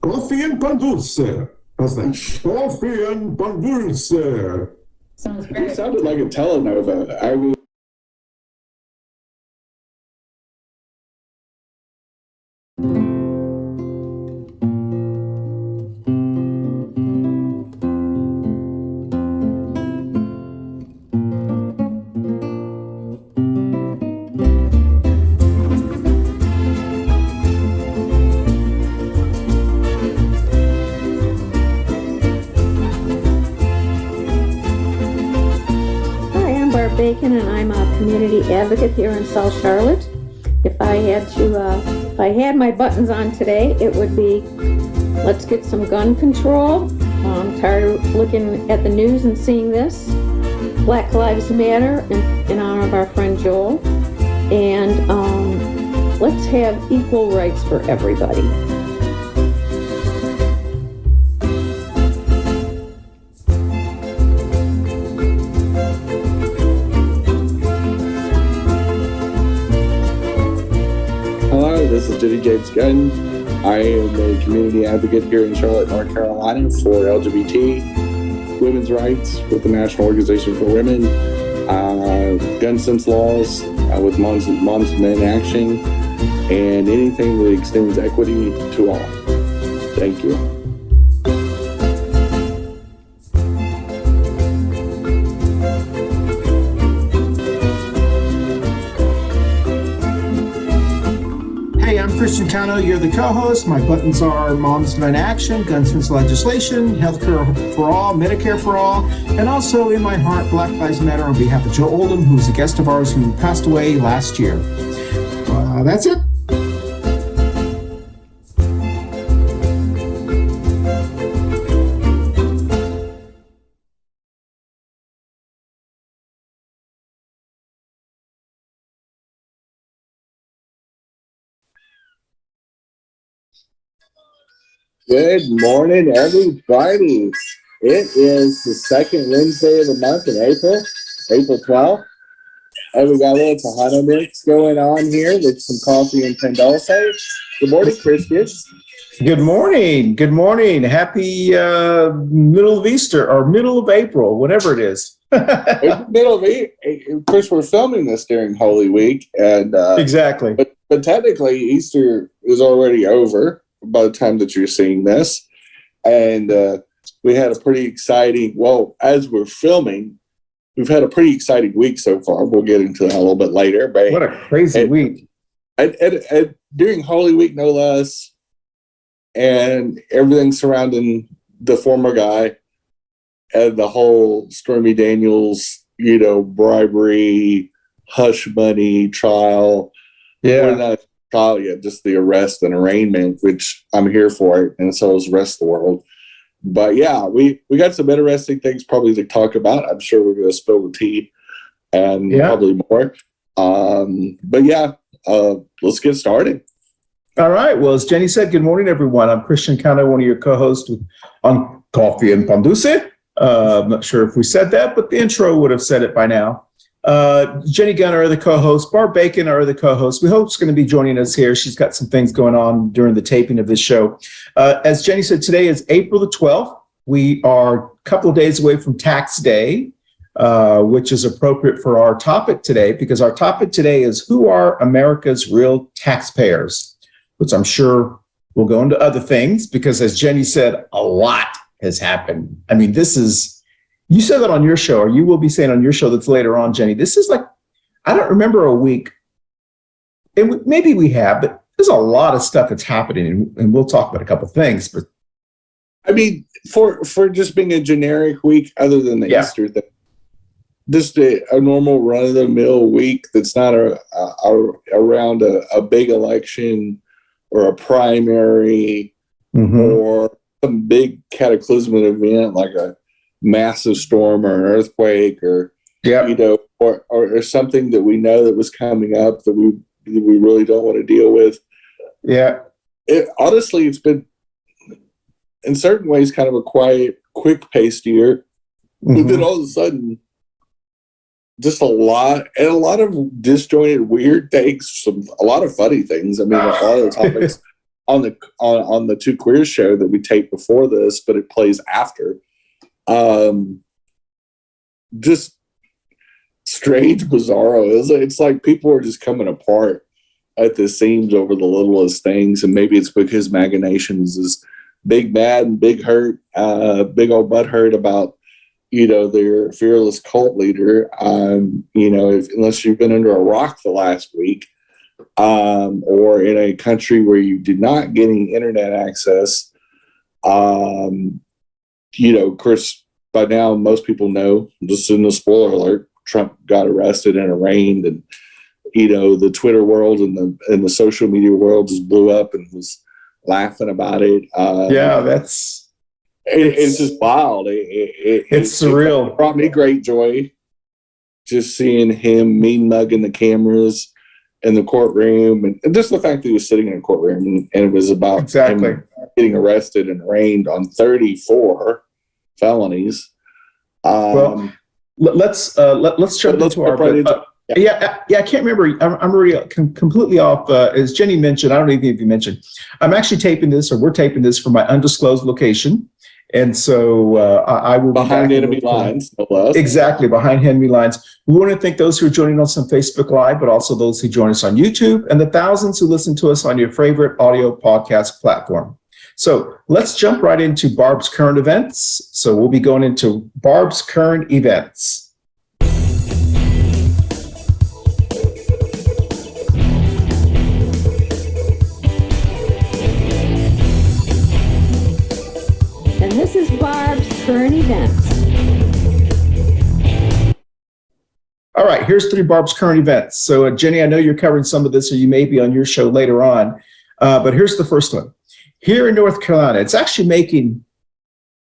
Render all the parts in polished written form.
Coffee and Pan Dulce. How's that? Coffee and Pan Dulce. Sounds It great. sounded like a telenova. I mean, Hi, I'm Barb Bacon, and I'm a community advocate here in South Charlotte. If I had my buttons on today, it would be, let's get some gun control. I'm tired of looking at the news and seeing this. Black Lives Matter in honor of our friend Joel. And let's have equal rights for everybody. hello, this is Jenny James Gunn. I am a community advocate here in Charlotte, North Carolina for LGBT women's rights with the National Organization for Women, gun sense laws with Moms and Men Action, and anything that extends equity to all. Thank you. Hey, I'm Christian Cano. You're the co-host. My buttons are Moms and Men Action, gun sense legislation, healthcare for all, Medicare for all, and also in my heart, Black Lives Matter on behalf of Joe Oldham, who's a guest of ours who passed away last year. That's it. Good morning, everybody. It is the second Wednesday of the month in April 12th. And we got a little Tejano mix going on here with some coffee and pan dulce. Good morning, Christian. Good morning. Good morning. Happy middle of Easter or middle of April, whatever it is. It's middle of Of course, we're filming this during Holy Week, and Exactly. but technically Easter is already over by the time that you're seeing this. And we had a pretty exciting, well, as we're filming, we've had a pretty exciting week so far. We'll get into that a little bit later. But What a crazy week. During Holy Week, no less, and everything surrounding the former guy and the whole Stormy Daniels, bribery, hush money trial. Yeah. We're not trial yet, just the arrest and arraignment, which I'm here for it, and so is the rest of the world. But yeah, we got some interesting things probably to talk about. I'm sure we're going to spill the tea and probably more. But yeah, let's get started. All right. Well, as Jenny said, good morning, everyone. I'm Christian Cano, one of your co-hosts on Coffee and Pan Dulce. I'm not sure if we said that, but the intro would have said it by now. Jenny Gunn, our other co-host, Barb Bacon, our other co-host. We hope she's going to be joining us here. She's got some things going on during the taping of this show. As Jenny said, today is April the 12th. We are a couple of days away from Tax Day, which is appropriate for our topic today, because our topic today is who are America's real taxpayers, which I'm sure will go into other things, because as Jenny said, a lot has happened. I mean, you said that on your show, or you will be saying on your show that's later on, Jenny. This is like, I don't remember a week, and maybe we have, but there's a lot of stuff that's happening, and we'll talk about a couple of things. But I mean, for just being a generic week, other than the Easter thing, just a normal run-of-the-mill week that's not around a big election or a primary or some big cataclysmic event like a massive storm or an earthquake or or something that we know that was coming up that we really don't want to deal with. Honestly, it's been in certain ways kind of a quiet, quick-paced year, but then all of a sudden just a lot of disjointed weird things, a lot of funny things. I mean, a lot of the topics on the Two Queers show that we taped before this, but it plays after. Just strange, bizarro. It's like people are just coming apart at the seams over the littlest things, and maybe it's because MAGA Nation is this big mad and big hurt, big old butt hurt about their fearless cult leader. Unless you've been under a rock the last week, or in a country where you did not get any internet access, of course, by now most people know, just in the spoiler alert, Trump got arrested and arraigned, and the Twitter world and the social media world just blew up and was laughing about it. It's just wild. It's surreal. It brought me great joy just seeing him mean mugging the cameras in the courtroom, and just the fact that he was sitting in a courtroom and it was about him getting arrested and arraigned on 34 felonies. Let's jump into our. I can't remember. I'm already completely off. As Jenny mentioned, I don't even know if you mentioned, I'm actually taping this, or we're taping this from my undisclosed location. And so I will behind enemy lines. Exactly, behind enemy lines. We want to thank those who are joining us on Facebook Live, but also those who join us on YouTube, and the thousands who listen to us on your favorite audio podcast platform. So let's jump right into Barb's current events. So we'll be going into Barb's current events. And this is Barb's current events. All right, here's 3 Barb's current events. So Jenny, I know you're covering some of this, or you may be on your show later on, but here's the first one. Here in North Carolina, it's actually making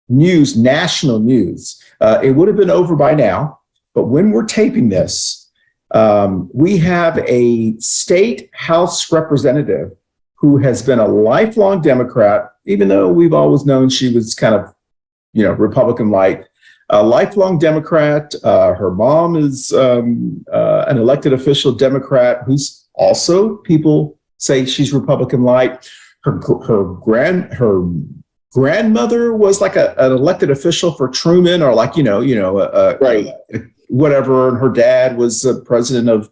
news, national news. It would have been over by now, but when we're taping this, we have a state House representative who has been a lifelong Democrat, even though we've always known she was kind of, Republican light. A lifelong Democrat. Her mom is an elected official Democrat who's also, people say she's Republican light. Her grandmother was like an elected official for Truman, or like, right, whatever. And her dad was the president of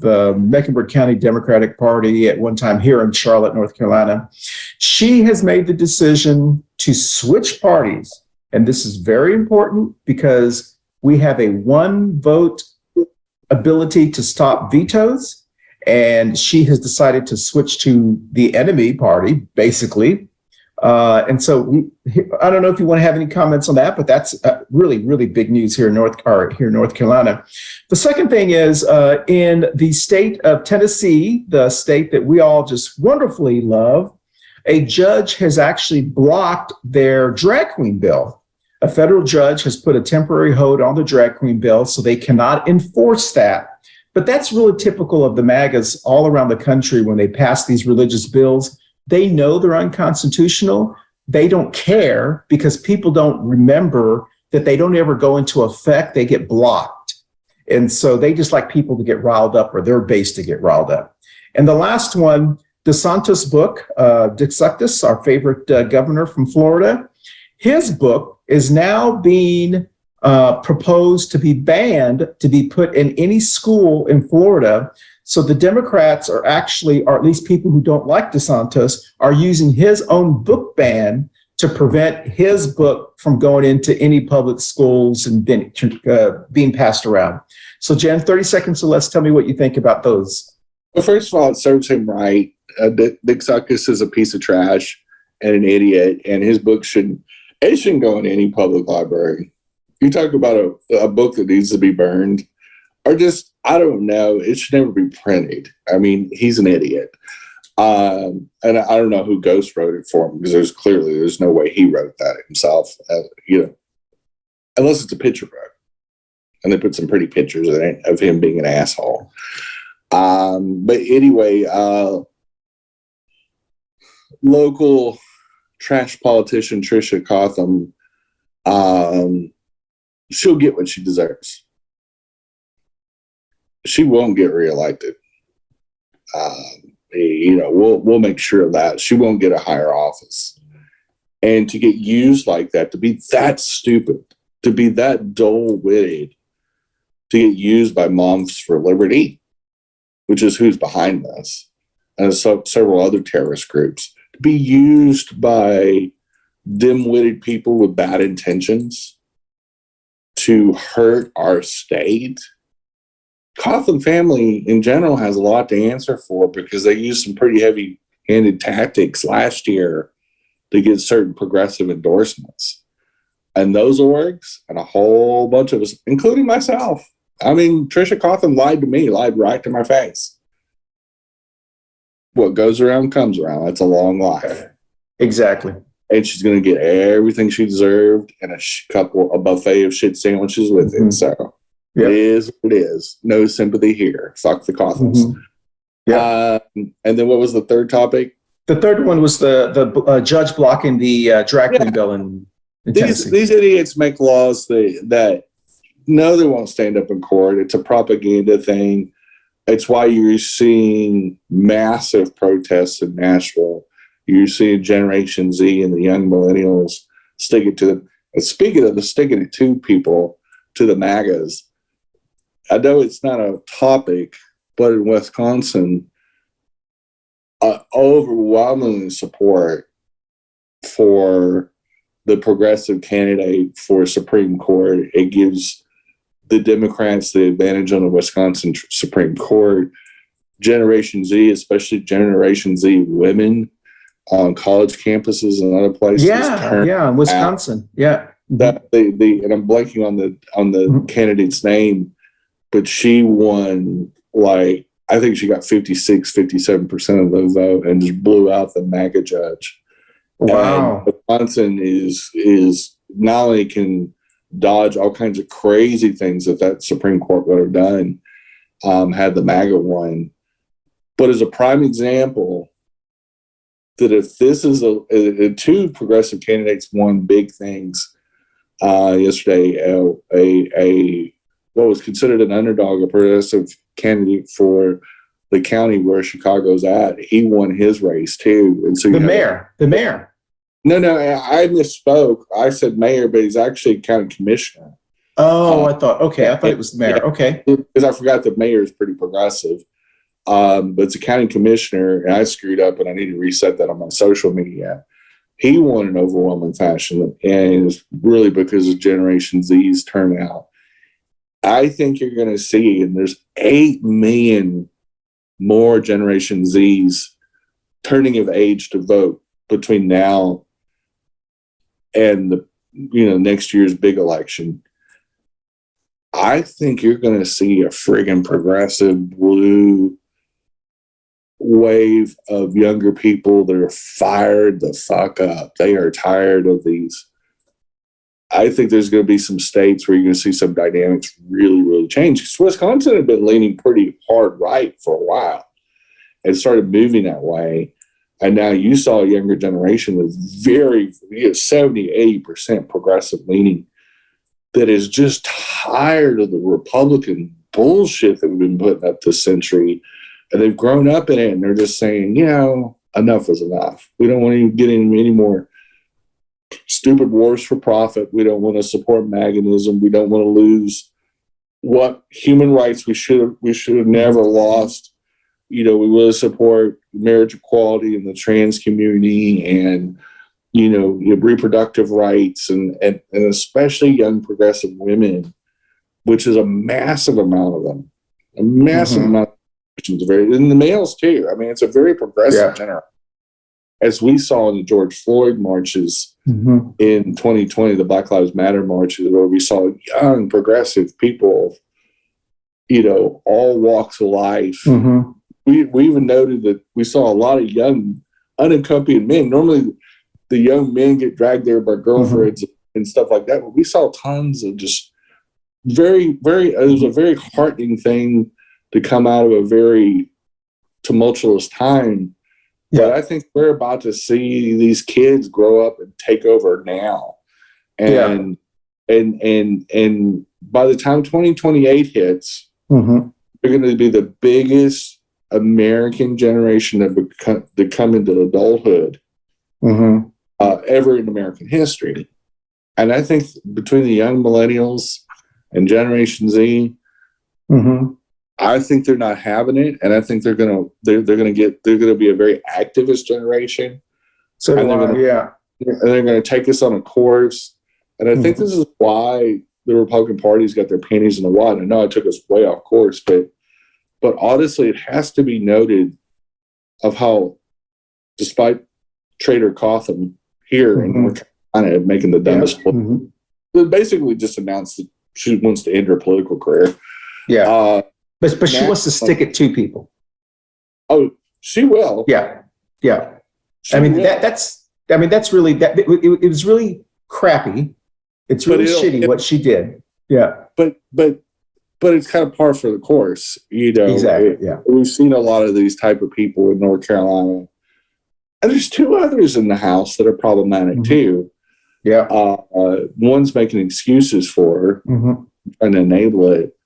the Mecklenburg County Democratic Party at one time here in Charlotte, North Carolina. She has made the decision to switch parties. And this is very important because we have a 1-vote ability to stop vetoes. And she has decided to switch to the enemy party, basically. And so I don't know if you want to have any comments on that, but that's really, really big news here in North Carolina. The second thing is in the state of Tennessee, the state that we all just wonderfully love, a judge has actually blocked their drag queen bill. A federal judge has put a temporary hold on the drag queen bill, so they cannot enforce that. But that's really typical of the MAGAs all around the country. When they pass these religious bills, they know they're unconstitutional. They don't care because people don't remember that they don't ever go into effect. They get blocked. And so they just like people to get riled up, or their base to get riled up. And the last one, DeSantis' book, DeSantis, our favorite governor from Florida, his book is now being proposed to be banned, to be put in any school in Florida. So the Democrats are actually, or at least people who don't like DeSantis, are using his own book ban to prevent his book from going into any public schools and being passed around. So Jen, 30 seconds or less, tell me what you think about those. Well, first of all, it serves him right. DeSantis is a piece of trash and an idiot, and his book shouldn't go in any public library. You talk about a book that needs to be burned, or just, I don't know, it should never be printed. I mean, he's an idiot. And I don't know who ghost wrote it for him, because there's no way he wrote that himself, unless it's a picture book. And they put some pretty pictures in it of him being an asshole. But anyway, local trash politician Tricia Cotham, she'll get what she deserves. She won't get reelected. we'll make sure of that. She won't get a higher office. And to get used like that, to be that stupid, to be that dull-witted, to get used by Moms for Liberty, which is who's behind this, and several other terrorist groups, to be used by dim-witted people with bad intentions to hurt our state. Coughlin family in general has a lot to answer for because they used some pretty heavy-handed tactics last year to get certain progressive endorsements. And those orgs and a whole bunch of us, including myself, I mean, Tricia Coughlin lied to me, lied right to my face. What goes around comes around. That's a long life. Exactly. And she's going to get everything she deserved and a buffet of shit sandwiches with it. So it is what it is. No sympathy here. Fuck the Coughlins. And then what was the third topic? The third one was the judge blocking the drag queen bill in Tennessee. These idiots make laws that no, they won't stand up in court. It's a propaganda thing. It's why you're seeing massive protests in Nashville. You're seeing Generation Z and the young millennials stick it to them. And speaking of the sticking it to people, to the MAGAs, I know it's not a topic, but in Wisconsin, overwhelming support for the progressive candidate for Supreme Court. It gives the Democrats the advantage on the Wisconsin Supreme Court. Generation Z, especially Generation Z women on college campuses and other places. Yeah, in Wisconsin. That and I'm blanking on the candidate's name, but she won, like, I think she got 57% of the vote and just blew out the MAGA judge. Wow. And Wisconsin is not only can dodge all kinds of crazy things that Supreme Court would have done had the MAGA won, but as a prime example that if this is two progressive candidates won big things yesterday, what was considered an underdog, a progressive candidate for the county where Chicago's at, he won his race too. And so the mayor. No, I misspoke. I said mayor, but he's actually county commissioner. Oh, I thought it was the mayor. Yeah, okay. Because I forgot the mayor is pretty progressive. But it's a county commissioner, and I screwed up, and I need to reset that on my social media. He won in overwhelming fashion, and it's really because of Generation Z's turnout. I think you're going to see, and there's 8 million more Generation Z's turning of age to vote between now and the next year's big election. I think you're going to see a friggin' progressive blue wave of younger people that are fired the fuck up. They are tired of these. I think there's going to be some states where you're going to see some dynamics really, really change. Because Wisconsin had been leaning pretty hard right for a while and started moving that way. And now you saw a younger generation with very 70, 80% progressive leaning that is just tired of the Republican bullshit that we've been putting up this century. And they've grown up in it, and they're just saying, enough is enough. We don't want to get into any more stupid wars for profit. We don't want to support MAGAnism. We don't want to lose what human rights we should have never lost. We will support marriage equality in the trans community and, reproductive rights and especially young progressive women, which is a massive amount of them, a massive amount of Christians, and the males too. I mean, it's a very progressive generation. As we saw in the George Floyd marches in 2020, the Black Lives Matter marches, where we saw young progressive people, all walks of life. We even noted that we saw a lot of young unaccompanied men. Normally, the young men get dragged there by girlfriends and stuff like that. But we saw tons of just very, very, it was a very heartening thing to come out of a very tumultuous time. Yeah. But I think we're about to see these kids grow up and take over now. And by the time 2028 hits, they're going to be the biggest American generation that come into adulthood ever in American history. And I think between the young millennials and Generation Z, I think they're not having it, and I think they're gonna be a very activist generation. So and they're gonna take us on a course. And I think this is why the Republican Party's got their panties in a wad. I know I took us way off course, but honestly, it has to be noted of how, despite Trader Cotham here in North Carolina making the dumbest play, they basically just announced that she wants to end her political career. Yeah. But she wants to stick it to people. Oh, she will. Yeah. Yeah. That's really, it was really crappy. It's really shitty what she did. Yeah. But it's kind of par for the course, Exactly. We've seen a lot of these type of people in North Carolina. And there's two others in the House that are problematic too. Yeah. One's making excuses for her and enable it.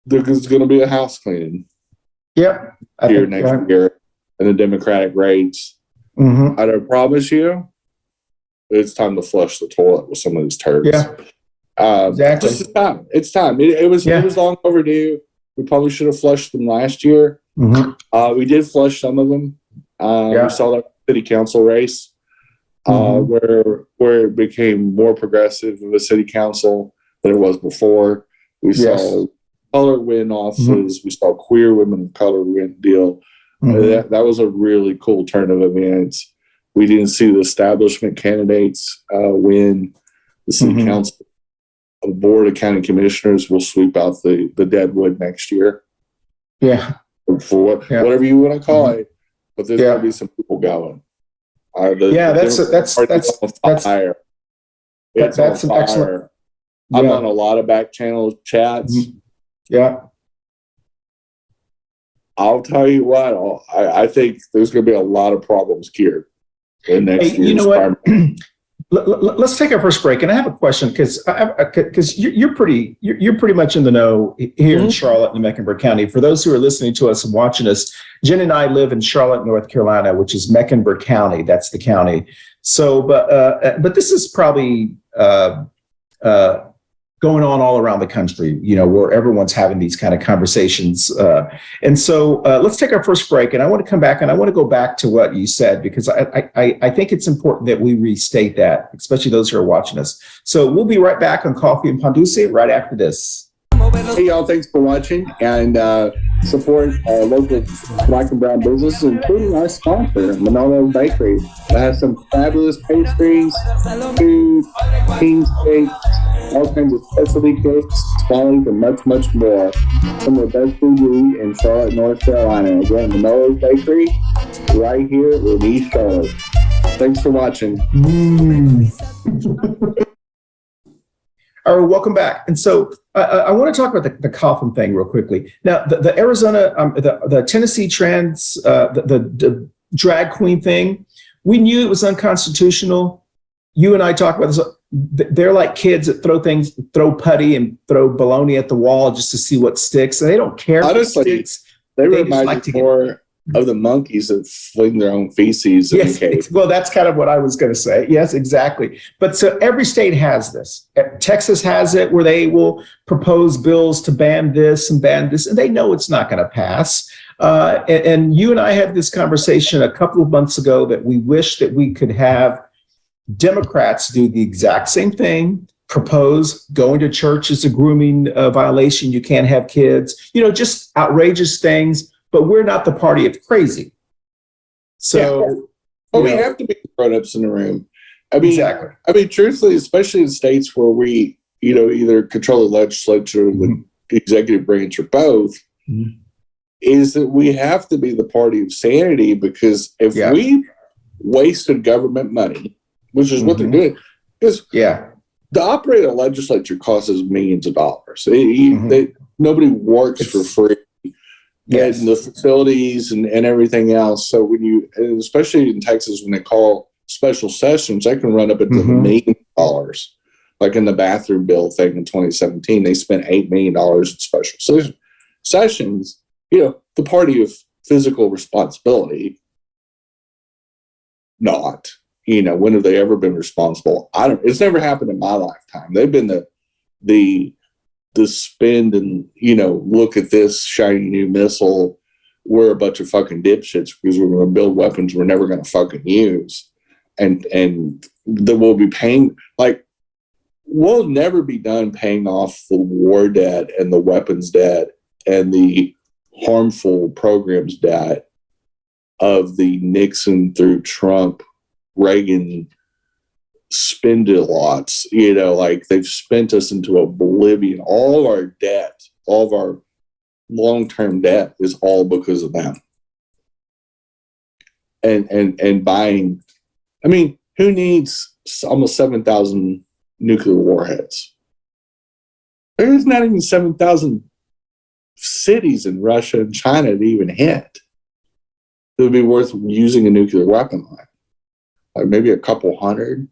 There's going to be a house cleaning. Yeah. Next year in the Democratic rates. I don't promise you, it's time to flush the toilet with some of these turds. Yeah. Exactly. It's time. It was long overdue. We probably should have flushed them last year. We did flush some of them. We saw that city council race where it became more progressive of a city council than it was before. We saw color win offices. We saw queer women of color win deal. That was a really cool turn of events. We didn't see the establishment candidates win the city council. The board of county commissioners will sweep out the deadwood next year. Yeah. For whatever you want to call it. But there's going to be some people going. That's on fire. It's on fire. Excellent. I'm on a lot of back channel chats. Yeah. I'll tell you what, I think there's going to be a lot of problems here in next year's you know what? primary. Let's take our first break, and I have a question because you're pretty much in the know here in Charlotte and Mecklenburg County. For those who are listening to us and watching us, Jen and I live in Charlotte, North Carolina, which is Mecklenburg County. That's the county. So, but this is probably going on all around the country, where everyone's having these kind of conversations. And so let's take our first break. And I want to come back and I want to go back to what you said, because I think it's important that we restate that, especially those who are watching us. So we'll be right back on Coffee and Pan Dulce right after this. Hey, y'all, thanks for watching and support local Black and brown businesses, including our sponsor, Manolo Bakery. That has some fabulous pastries, food, king cakes, all kinds of specialty cakes, swallows, and much, much more. Some of the best food you eat in Charlotte, North Carolina. Again, Manolo's Bakery, right here in East Charlotte. Thanks for watching. All right, welcome back. And so I want to talk about the coffin thing real quickly. Now, the Arizona, the Tennessee trans, the drag queen thing, we knew it was unconstitutional. You and I talked about this. They're like kids that throw putty and throw baloney at the wall just to see what sticks. And they don't care. Honestly, they remind me more of the monkeys that fling their own feces in the cave. Well, that's kind of what I was going to say. Yes, exactly. But so every state has this. Texas has it where they will propose bills to ban this, and they know it's not going to pass. And you and I had this conversation a couple of months ago that we wish that we could have Democrats do the exact same thing, propose going to church is a grooming violation. You can't have kids, just outrageous things. But we're not the party of crazy. So we have to be grown-ups in the room. I mean, exactly. I mean, truthfully, especially in states where we, either control the legislature, the executive branch, or both, is that we have to be the party of sanity, because if we wasted government money, which is what they're doing, because to operate a legislature costs millions of dollars. Nobody works for free. And the facilities and everything else. So when you, especially in Texas, when they call special sessions, they can run up into $1 million. Like in the bathroom bill thing in 2017, they spent $8 million in special sessions. the party of physical responsibility. Not, when have they ever been responsible? It's never happened in my lifetime. They've been the spend and, look at this shiny new missile. We're a bunch of fucking dipshits because we're going to build weapons we're never going to fucking use. And that we'll be paying, we'll never be done paying off the war debt and the weapons debt and the harmful programs debt of the Nixon through Trump, Reagan spend-a-lots. They've spent us into oblivion. All of our debt, all of our long-term debt is all because of them. And buying, who needs almost 7,000 nuclear warheads? There's not even 7,000 cities in Russia and China to even hit. It would be worth using a nuclear weapon on. Maybe a couple hundred.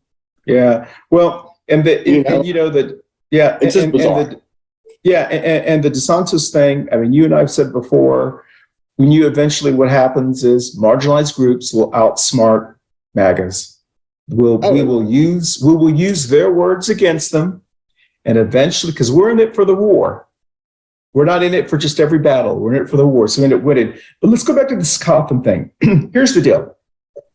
Yeah. Well, and it's just bizarre. And the DeSantis thing, you and I have said before, we knew eventually what happens is marginalized groups will outsmart MAGAs. We will use their words against them, and eventually, because we're in it for the war. We're not in it for just every battle. We're in it for the war. So we end up winning. But let's go back to this coffin thing. Here's the deal.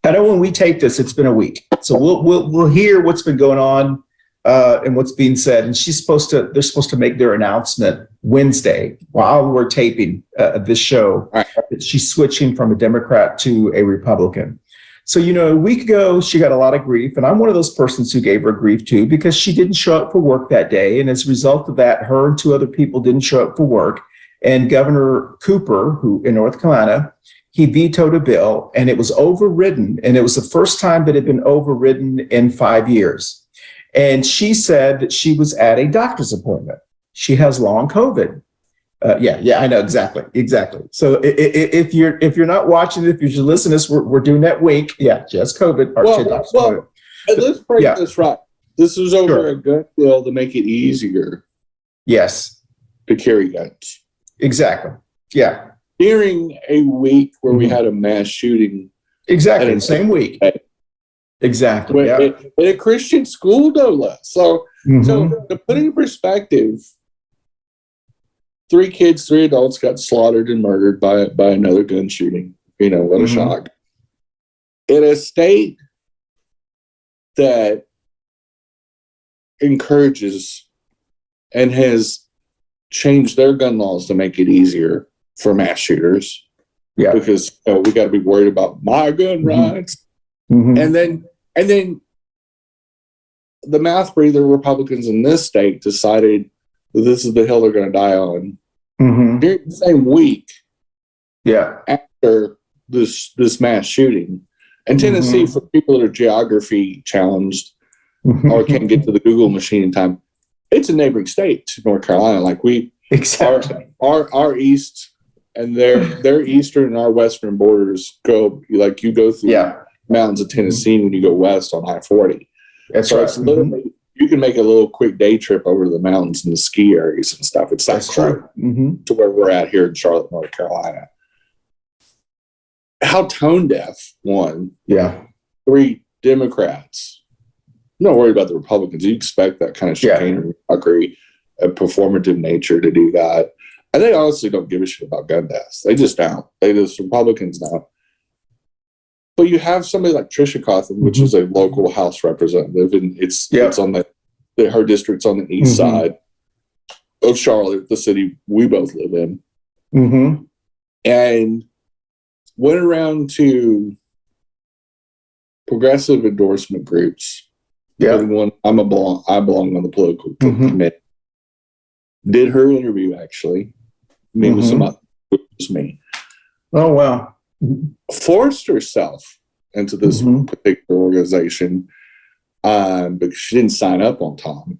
I know when we tape this, it's been a week. So we'll hear what's been going on and what's being said. And they're supposed to make their announcement Wednesday while we're taping this show. Right. That she's switching from a Democrat to a Republican. So, a week ago, she got a lot of grief, and I'm one of those persons who gave her grief too, because she didn't show up for work that day. And as a result of that, her and two other people didn't show up for work. And Governor Cooper, who in North Carolina, he vetoed a bill, and it was overridden. And it was the first time that it had been overridden in 5 years. And she said that she was at a doctor's appointment. She has long COVID. I know exactly. So if you're not watching, if you're just listening to this, we're doing that wink. Yeah, just COVID. Let's break this right. This is over a gun bill to make it easier. Yes, to carry guns. Exactly. Yeah. During a week where we had a mass shooting. Exactly. The same week. Exactly. In a Christian school, no less. So to put it in perspective. 3 kids, 3 adults got slaughtered and murdered by another gun shooting. What a shock. In a state that encourages and has changed their gun laws to make it easier for mass shooters. Yeah. Because we got to be worried about my gun rights. And then the mouth breather Republicans in this state decided this is the hill they're going to die on. During the same week, after this mass shooting, and Tennessee, for people that are geography challenged or can't get to the Google machine in time, it's a neighboring state to North Carolina. Our east and their eastern and our western borders go you go through mountains of Tennessee when you go west on I-40. That's right. It's literally. You can make a little quick day trip over the mountains and the ski areas and stuff. It's that close to where we're at here in Charlotte, North Carolina. How tone deaf, one. Yeah. 3 Democrats. I'm not worried about the Republicans. You expect that kind of chicanery, a performative nature to do that. And they honestly don't give a shit about gun deaths. They just don't. Republicans don't. But you have somebody like Tricia Cawthon, which is a local House representative, and it's on her district's on the east side of Charlotte, the city we both live in, and went around to progressive endorsement groups. Yeah, I belong on the political committee. Did her interview actually? Me with some others, just me. Oh wow. Forced herself into this particular organization because she didn't sign up on time.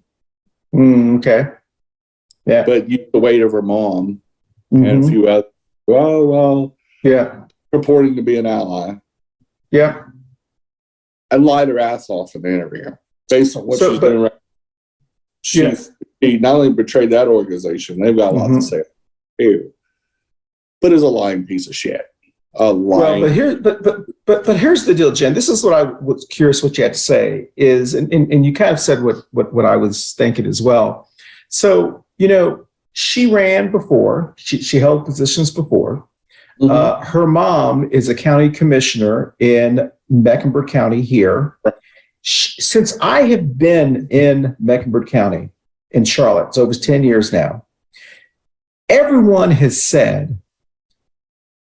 Okay. Yeah. But used the weight of her mom and a few others. Purporting to be an ally. Yeah. And lied her ass off in the interview based on what she's doing. She not only betrayed that organization, they've got a lot to say. Ew. but is a lying piece of shit. Well, but here's the deal, Jen. This is what I was curious what you had to say is, and you kind of said what I was thinking as well. So, she ran before, she held positions before. Mm-hmm. Her mom is a county commissioner in Mecklenburg County here. Since I have been in Mecklenburg County in Charlotte, so it was 10 years now, everyone has said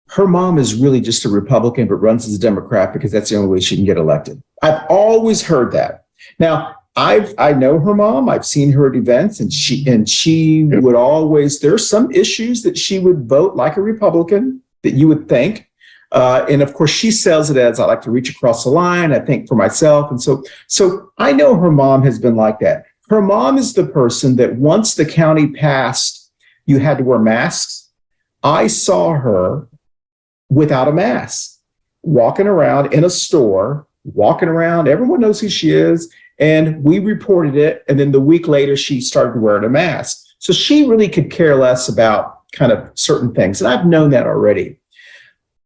her mom is really just a Republican, but runs as a Democrat because that's the only way she can get elected. I've always heard that. Now, I know her mom. I've seen her at events, and she would always. There's some issues that she would vote like a Republican that you would think, and of course she sells it as I like to reach across the line. I think for myself, and so I know her mom has been like that. Her mom is the person that once the county passed, you had to wear masks. I saw her without a mask, walking around in a store, walking around. Everyone knows who she is. And we reported it. And then the week later, she started wearing a mask. So she really could care less about kind of certain things. And I've known that already.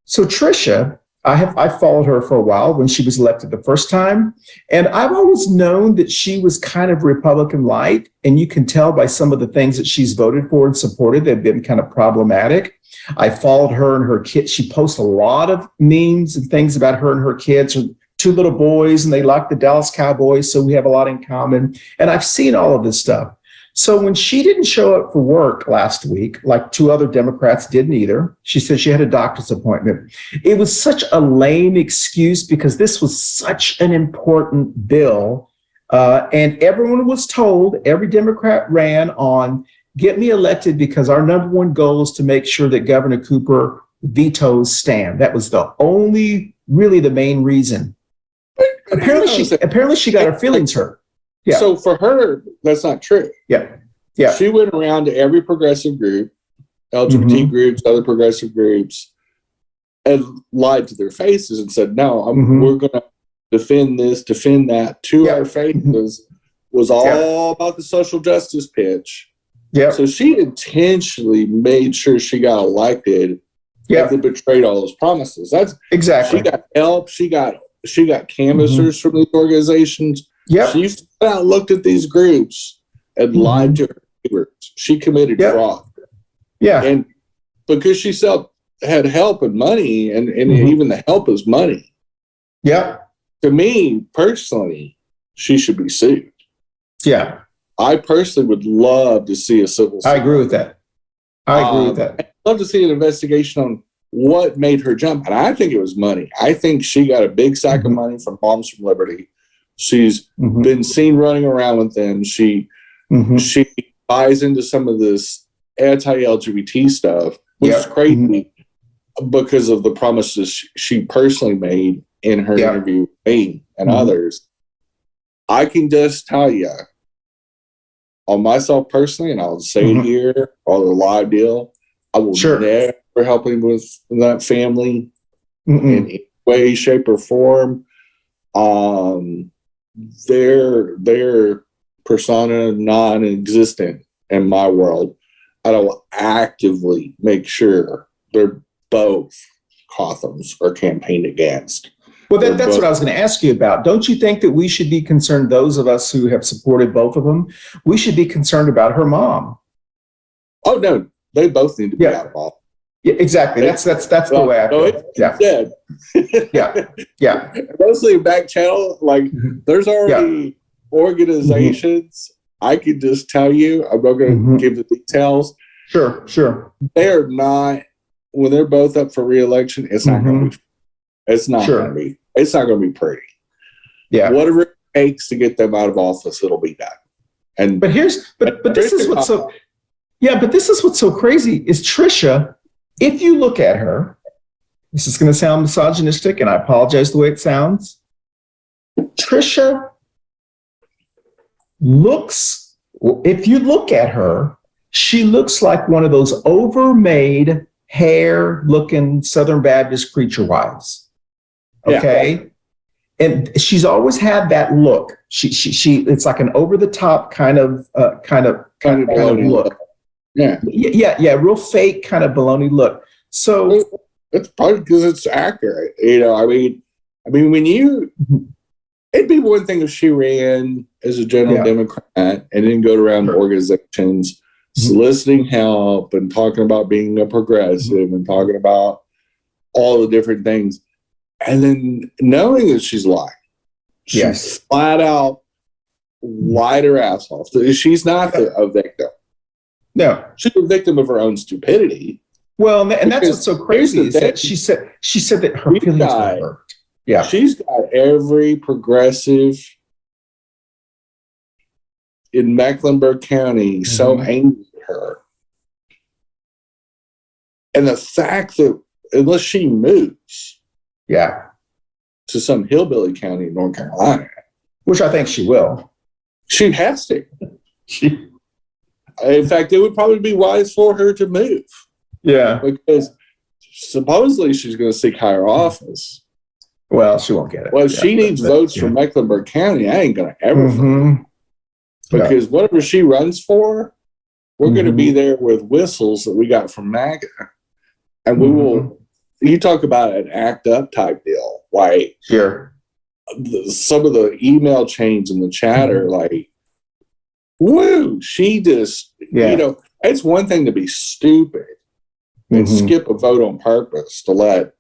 So Tricia, I followed her for a while when she was elected the first time. And I've always known that she was kind of Republican light. And you can tell by some of the things that she's voted for and supported, they've been kind of problematic. I followed her and her kids. She posts a lot of memes and things about her and her kids. Her two little boys, and they like the Dallas Cowboys, so we have a lot in common. And I've seen all of this stuff. So when she didn't show up for work last week, like two other Democrats didn't either, she said she had a doctor's appointment. It was such a lame excuse because this was such an important bill. And everyone was told, every Democrat ran on, get me elected because our number one goal is to make sure that Governor Cooper vetoes stand. That was really the main reason. Apparently she got her feelings hurt. Yeah. So for her, that's not true. Yeah. She went around to every progressive group, LGBT groups, other progressive groups, and lied to their faces and said, no, we're going to defend this, defend that to our faces, was all about the social justice pitch. Yeah. So she intentionally made sure she got elected. Yeah. And betrayed all those promises. That's exactly. She got help. She got canvassers from these organizations. Yeah. She used to go out and looked at these groups and lied to her neighbors. She committed fraud. Yeah. And because she had help and money, and even the help is money. Yeah. To me personally, she should be sued. Yeah. I personally would love to see a civil suit. I agree with that. I'd love to see an investigation on what made her jump. And I think it was money. I think she got a big sack of money from Moms from Liberty. She's been seen running around with them. She buys into some of this anti-LGBT stuff, which is crazy because of the promises she personally made in her interview with me and others. I can just tell you, on myself personally, and I'll say it here on the live deal, I will never help him with that family in any way, shape, or form. They're persona non-existent in my world. I will actively make sure they're both Cothams are campaigned against. Well, that's what I was going to ask you about. Don't you think that we should be concerned, those of us who have supported both of them, we should be concerned about her mom? Oh, no, they both need to be out of office. Yeah, exactly. That's the way I feel. Yeah. Mostly back channel, like there's already organizations. I could just tell you, I'm not going to give the details. Sure. They are not, when they're both up for re-election, it's not going to be. It's not going to be. It's not going to be pretty. Yeah. Whatever it takes to get them out of office, it'll be done. But this is what's so. Yeah, but this is what's so crazy is Tricia. If you look at her, this is going to sound misogynistic, and I apologize the way it sounds. Tricia looks. If you look at her, she looks like one of those overmade hair-looking Southern Baptist preacher wives. Okay. Yeah. And she's always had that look. She it's like an over the top kind of look. Yeah. Real fake kind of baloney look. So it's probably because it's accurate. When it'd be one thing if she ran as a general Democrat and then go around organizations soliciting help and talking about being a progressive and talking about all the different things. And then knowing that she's lying. She's flat out lied her ass off. She's not a victim. No. She's a victim of her own stupidity. Well, and that's what's so crazy is that she said that her feelings were hurt. Yeah. She's got every progressive in Mecklenburg County so angry at her. And the fact that unless she moves to some hillbilly county in North Carolina, which I think she will. She has to. In fact, it would probably be wise for her to move. Yeah. Because supposedly she's going to seek higher office. Well, she won't get it. Well, she needs votes from Mecklenburg County. I ain't going to ever vote. Because whatever she runs for, we're going to be there with whistles that we got from MAGA. And we will, you talk about an act up type deal. Like, some of the email chains in the chat are like, woo, she just, it's one thing to be stupid and skip a vote on purpose to let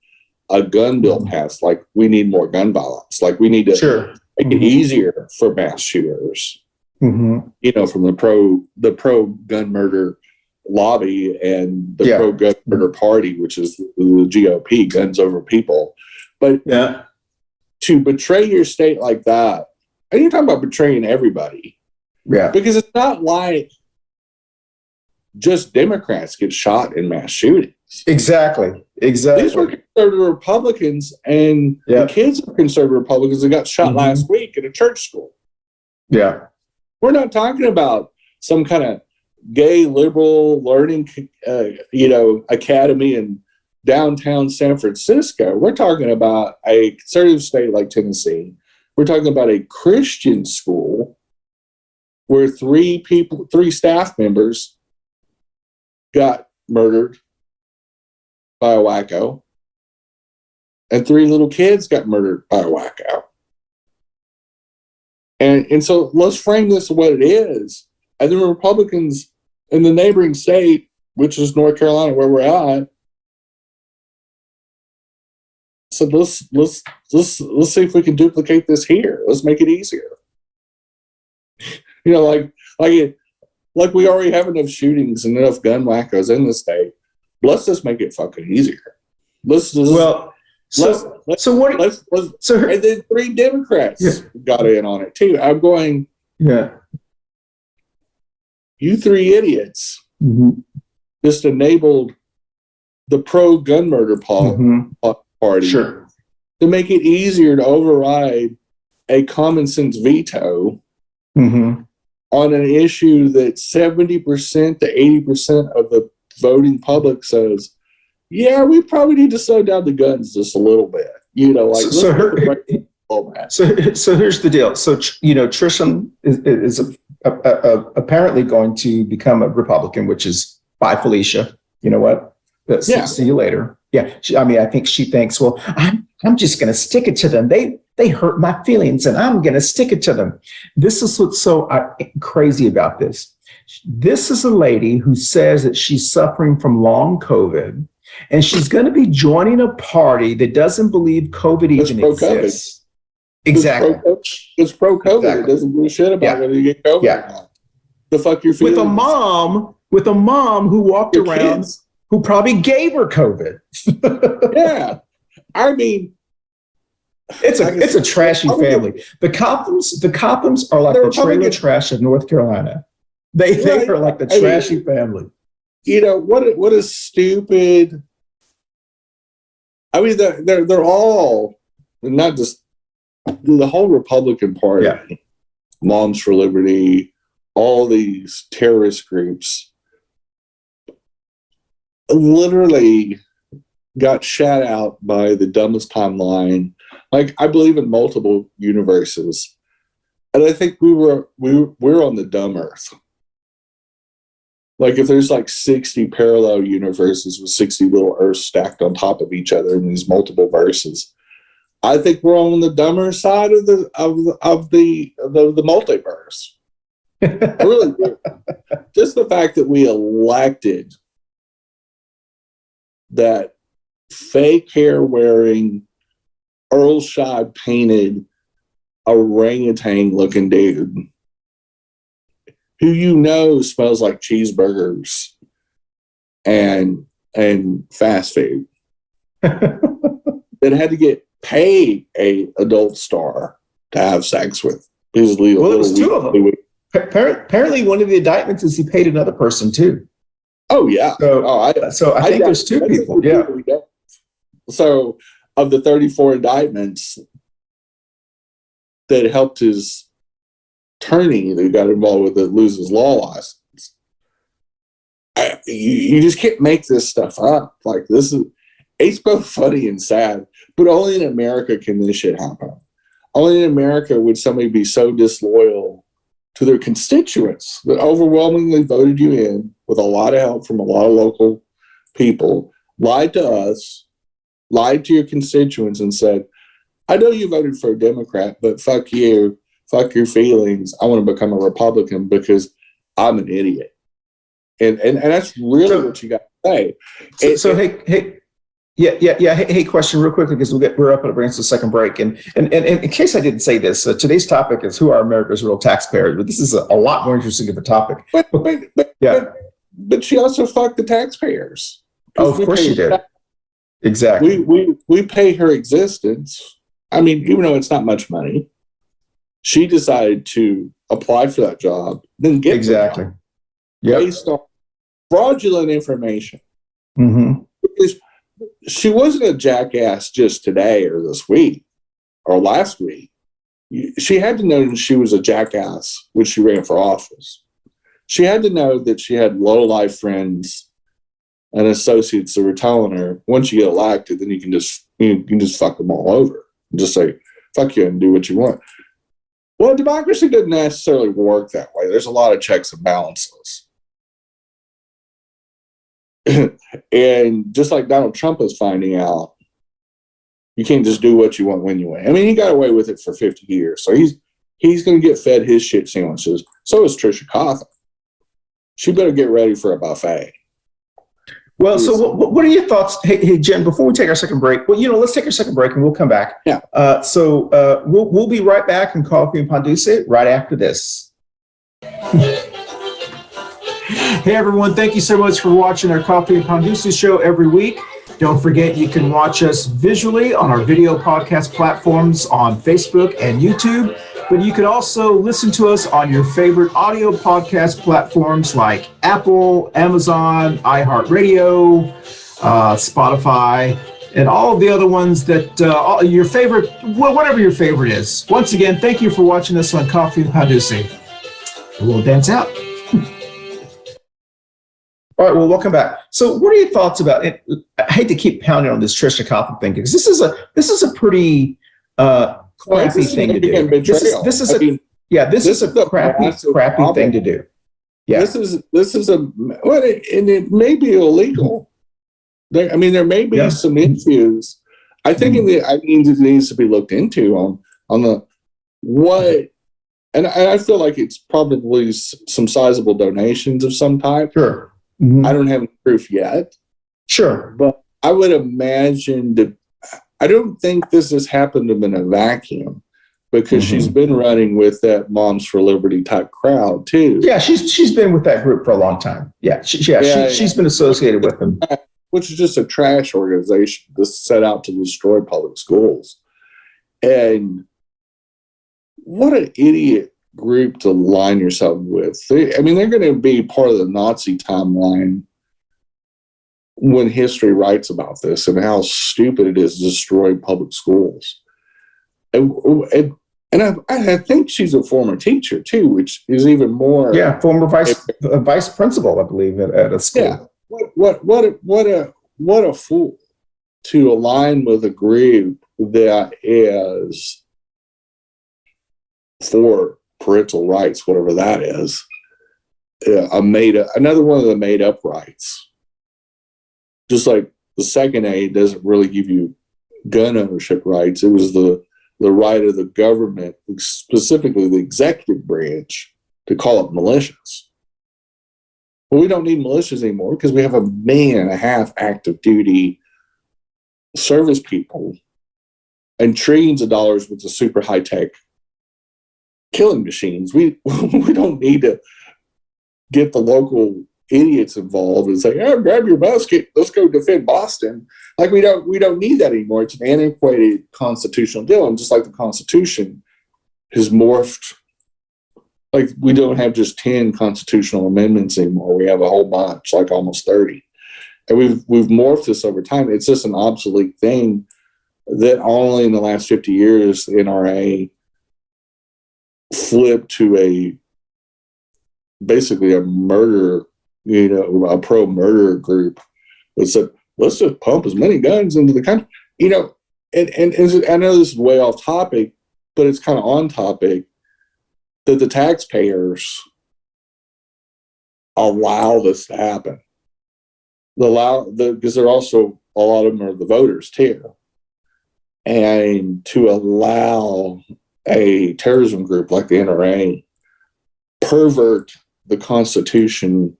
a gun bill pass. Like, we need more gun violence. Like, we need to make it easier for mass shooters. From the pro gun murder lobby and the pro gun murder party, which is the GOP, Guns Over People. But to betray your state like that, and you're talking about betraying everybody. Yeah. Because it's not like just Democrats get shot in mass shootings. Exactly. These were conservative Republicans, and the kids of conservative Republicans that got shot last week at a church school. Yeah. We're not talking about some kind of gay liberal learning, academy in downtown San Francisco. We're talking about a conservative state like Tennessee. We're talking about a Christian school where three staff members got murdered by a wacko, and 3 little kids got murdered by a wacko. And so let's frame this what it is. And the Republicans in the neighboring state, which is North Carolina, where we're at, said, let's see if we can duplicate this here. Let's make it easier. Like we already have enough shootings and enough gun wackos in the state. Let's just make it fucking easier. And then 3 Democrats got in on it too. I'm going, you 3 idiots just enabled the pro gun murder party to make it easier to override a common sense veto on an issue that 70% to 80% of the voting public says, yeah, we probably need to slow down the guns just a little bit. So here's the deal. So, Trisham is apparently going to become a Republican, which is bye, Felicia. You know what? See you later. Yeah. I think she thinks, well, I'm just going to stick it to them. They hurt my feelings and I'm going to stick it to them. This is what's so crazy about this. This is a lady who says that she's suffering from long COVID and she's going to be joining a party that doesn't believe COVID even exists. Exactly. It's pro-COVID. Exactly. It doesn't give a shit about whether you get COVID or not. The fuck your feelings. With a mom who walked around who probably gave her COVID. Yeah. I mean, it's a trashy family. The Cophams are like the trailer trash of North Carolina. They are like the trashy family. What a stupid. I mean, they're all not just the whole Republican Party, Moms for Liberty, all these terrorist groups literally got shat out by the dumbest timeline. Like, I believe in multiple universes, and I think we're on the dumb earth. Like if there's like 60 parallel universes with 60 little Earths stacked on top of each other in these multiple verses, I think we're on the dumber side of the multiverse. I really do. Just the fact that we elected that fake hair wearing, Earl Scheib painted orangutan looking dude who smells like cheeseburgers and fast food that had to get paid a adult star to have sex with. Well, it was two of them. Apparently, one of the indictments is he paid another person too. Oh yeah. So I think there's two people. Yeah. So of the 34 indictments that helped his attorney that got involved with it lose his law license, you just can't make this stuff up. Like it's both funny and sad, but only in America can this shit happen. Only in America would somebody be so disloyal to their constituents that overwhelmingly voted you in with a lot of help from a lot of local people, lied to us, lied to your constituents and said, I know you voted for a Democrat, but fuck you, fuck your feelings. I want to become a Republican because I'm an idiot. And that's really what you got to say. Hey, question real quickly because we're up against the second break, and in case I didn't say this, today's topic is who are America's real taxpayers. But this is a lot more interesting of a topic. But she also fucked the taxpayers. Oh, of course she did. Exactly. We pay her existence. I mean, even though it's not much money, she decided to apply for that job, then get exactly based on fraudulent information. Mm-hmm. Because she wasn't a jackass just today or this week or last week. She had to know that she was a jackass when she ran for office. She had to know that she had low-life friends and associates that were telling her, once you get elected, then you can just fuck them all over and just say, fuck you and do what you want. Well, democracy doesn't necessarily work that way. There's a lot of checks and balances. And just like Donald Trump is finding out, you can't just do what you want when you want. I mean, he got away with it for 50 years. So he's going to get fed his shit sandwiches. So is Trisha Cotton. She better get ready for a buffet. Well, so what are your thoughts? Hey, Jen, before we take our second break, let's take our second break and we'll come back. Yeah. We'll be right back in Coffee Pan Dulce right after this. Hey, everyone. Thank you so much for watching our Coffee Pan Dulce show every week. Don't forget, you can watch us visually on our video podcast platforms on Facebook and YouTube, but you can also listen to us on your favorite audio podcast platforms like Apple, Amazon, iHeartRadio, Spotify, and all of the other ones that your favorite, whatever your favorite is. Once again, thank you for watching us on Coffee Pan Dulce. We'll dance out. All right, well, welcome back. So what are your thoughts about it? I hate to keep pounding on this Trisha Cotton thing because this is a pretty crappy thing to do. This is a crappy thing to do. Yeah. This is and it may be illegal. There may be some issues. I think it needs to be looked into on the what, and I feel like it's probably some sizable donations of some type. Sure. Mm-hmm. I don't have proof yet. Sure. But I would imagine that I don't think this has happened in a vacuum because she's been running with that Moms for Liberty type crowd too. Yeah, she's been with that group for a long time. Yeah, she's been associated with them. Which is just a trash organization that's set out to destroy public schools. And what an idiot group to line yourself with. They're going to be part of the Nazi timeline when history writes about this and how stupid it is to destroy public schools. And I think she's a former teacher too, which is even more. Yeah, former vice principal, I believe, at a school. Yeah, what a fool to align with a group that is for parental rights, whatever that is. another one of the made up rights. Just like the second A doesn't really give you gun ownership rights. It was the right of the government, specifically the executive branch, to call up militias. Well, we don't need militias anymore because we have 1.5 million active duty service people and trillions of dollars with the super high tech killing machines. We don't need to get the local idiots involved and say, "Oh, grab your musket, let's go defend Boston." Like we don't need that anymore. It's an antiquated constitutional deal, and just like the Constitution has morphed. Like we don't have just 10 constitutional amendments anymore. We have a whole bunch, like almost 30, and we've morphed this over time. It's just an obsolete thing that only in the last 50 years the NRA flipped to basically a murder, a pro-murder group that said, let's just pump as many guns into the country. And I know this is way off topic, but it's kind of on topic, that the taxpayers allow this to happen. Because they're also, a lot of them are the voters too. And to allow a terrorism group like the NRA pervert the Constitution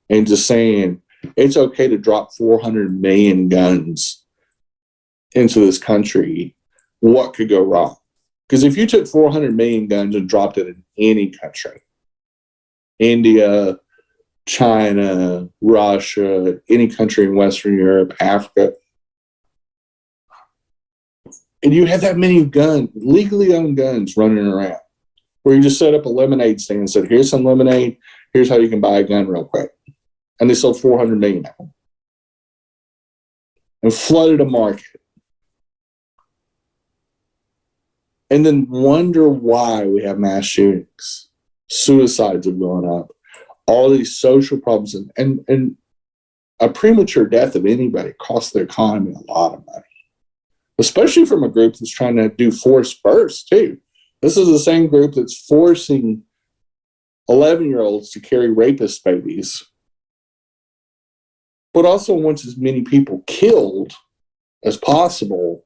into saying it's okay to drop 400 million guns into this country, what could go wrong? Because if you took 400 million guns and dropped it in any country, India, China, Russia, any country in Western Europe, Africa, and you had that many guns, legally owned guns running around, where you just set up a lemonade stand and said, here's some lemonade, here's how you can buy a gun real quick. And they sold 400 million of them and flooded a market. And then wonder why we have mass shootings, suicides have gone up, all these social problems, and a premature death of anybody costs the economy a lot of money, especially from a group that's trying to do forced births too. This is the same group that's forcing 11-year-olds to carry rapist babies, but also wants as many people killed as possible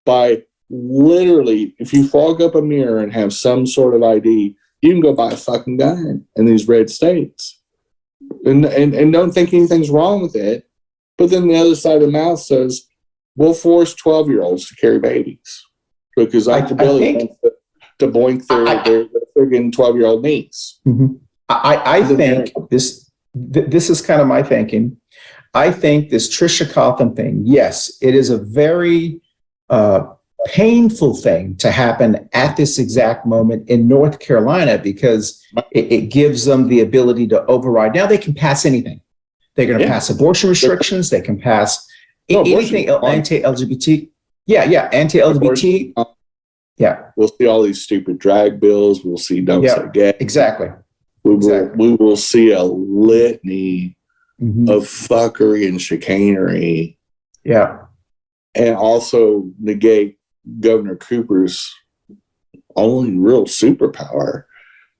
by literally, if you fog up a mirror and have some sort of ID, you can go buy a fucking gun in these red states and don't think anything's wrong with it. But then the other side of the mouth says, we'll force 12-year-olds to carry babies because Uncle Billy wants to boink their friggin' 12-year-old niece. Mm-hmm. I think this is kind of my thinking. I think this Trisha Cotham thing, yes, it is a very painful thing to happen at this exact moment in North Carolina because it gives them the ability to override. Now they can pass anything. They're going to pass abortion restrictions. They can pass anything anti-LGBT. Yeah, anti-LGBT. Yeah. We'll see all these stupid drag bills. We'll see don't say gay. Exactly. We will see a litany of fuckery and chicanery. Yeah. And also negate Governor Cooper's only real superpower.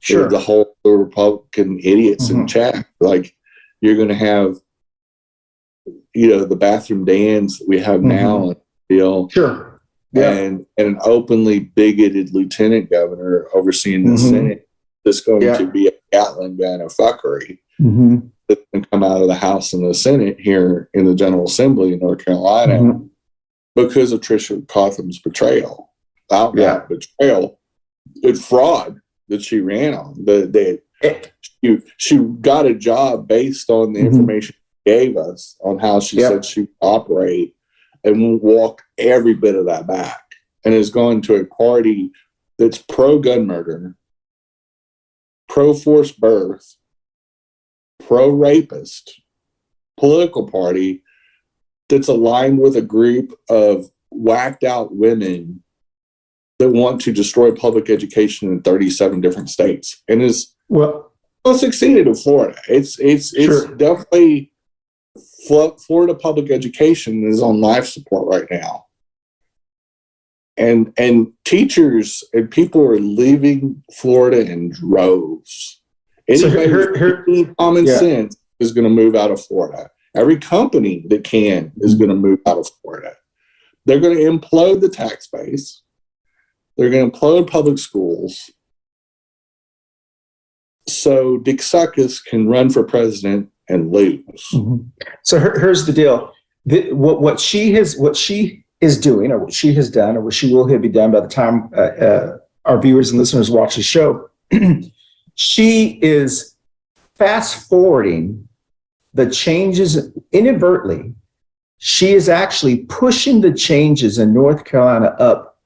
Sure. The whole Republican idiots in chat. Like, you're going to have, the bathroom Dans that we have now. Sure. And an openly bigoted lieutenant governor overseeing the Senate that's going to be a Gatling gun of fuckery that can come out of the House and the Senate here in the General Assembly in North Carolina because of Trisha Cotham's betrayal, outright betrayal, and fraud that she ran on. She got a job based on the information she gave us on how she said she would operate, and will walk every bit of that back, and is going to a party that's pro-gun murder, pro-forced birth, pro-rapist, political party that's aligned with a group of whacked out women that want to destroy public education in 37 different states, and is succeeded in Florida. It's definitely Florida public education is on life support right now, and teachers and people are leaving Florida in droves, Anybody with common sense is going to move out of Florida. Every company that can is going to move out of Florida. They're going to implode the tax base. They're going to implode public schools. So Dick Suckus can run for president and lose. Mm-hmm. So here's the deal. What she is doing, or what she has done, or what she will be done by the time our viewers and listeners watch the show, she is fast forwarding the changes inadvertently. She is actually pushing the changes in North Carolina up.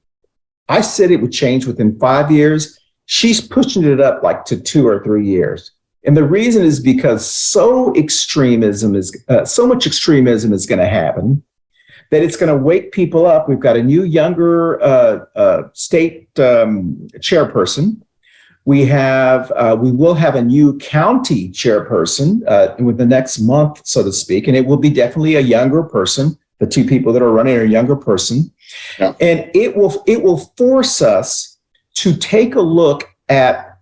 I said it would change within 5 years. She's pushing it up like to 2 or 3 years. And the reason is because so much extremism is going to happen that it's going to wake people up. We've got a new, younger state chairperson. We will have a new county chairperson within the next month, so to speak, and it will be definitely a younger person. The two people that are running are a younger person, and it will force us to take a look at,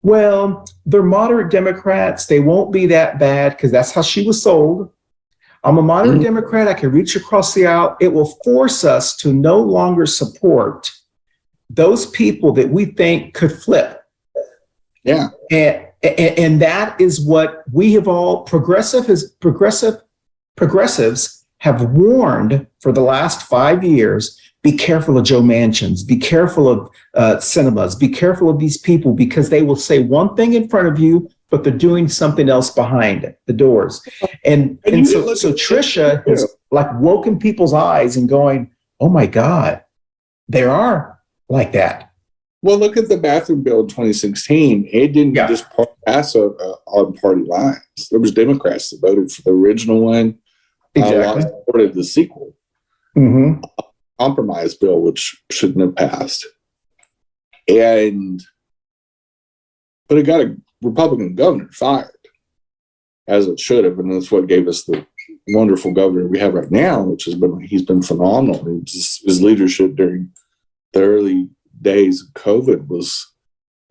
well, they're moderate Democrats. They won't be that bad because that's how she was sold. I'm a moderate Democrat. I can reach across the aisle. It will force us to no longer support those people that we think could flip. Yeah. And that is what we have all progressives have warned for the last 5 years. Be careful of Joe Manchins. Be careful of cinemas. Be careful of these people because they will say one thing in front of you, but they're doing something else behind it, the doors. And so Tricia has like woken people's eyes and going, oh my God, they are like that. Well, look at the bathroom bill in 2016. It didn't just pass on party lines. There was Democrats that voted for the original one. Exactly. Supported the sequel. Mm-hmm. Compromise bill, which shouldn't have passed. But it got a Republican governor fired, as it should have, and that's what gave us the wonderful governor we have right now, which he's been phenomenal. His leadership during the early days of COVID was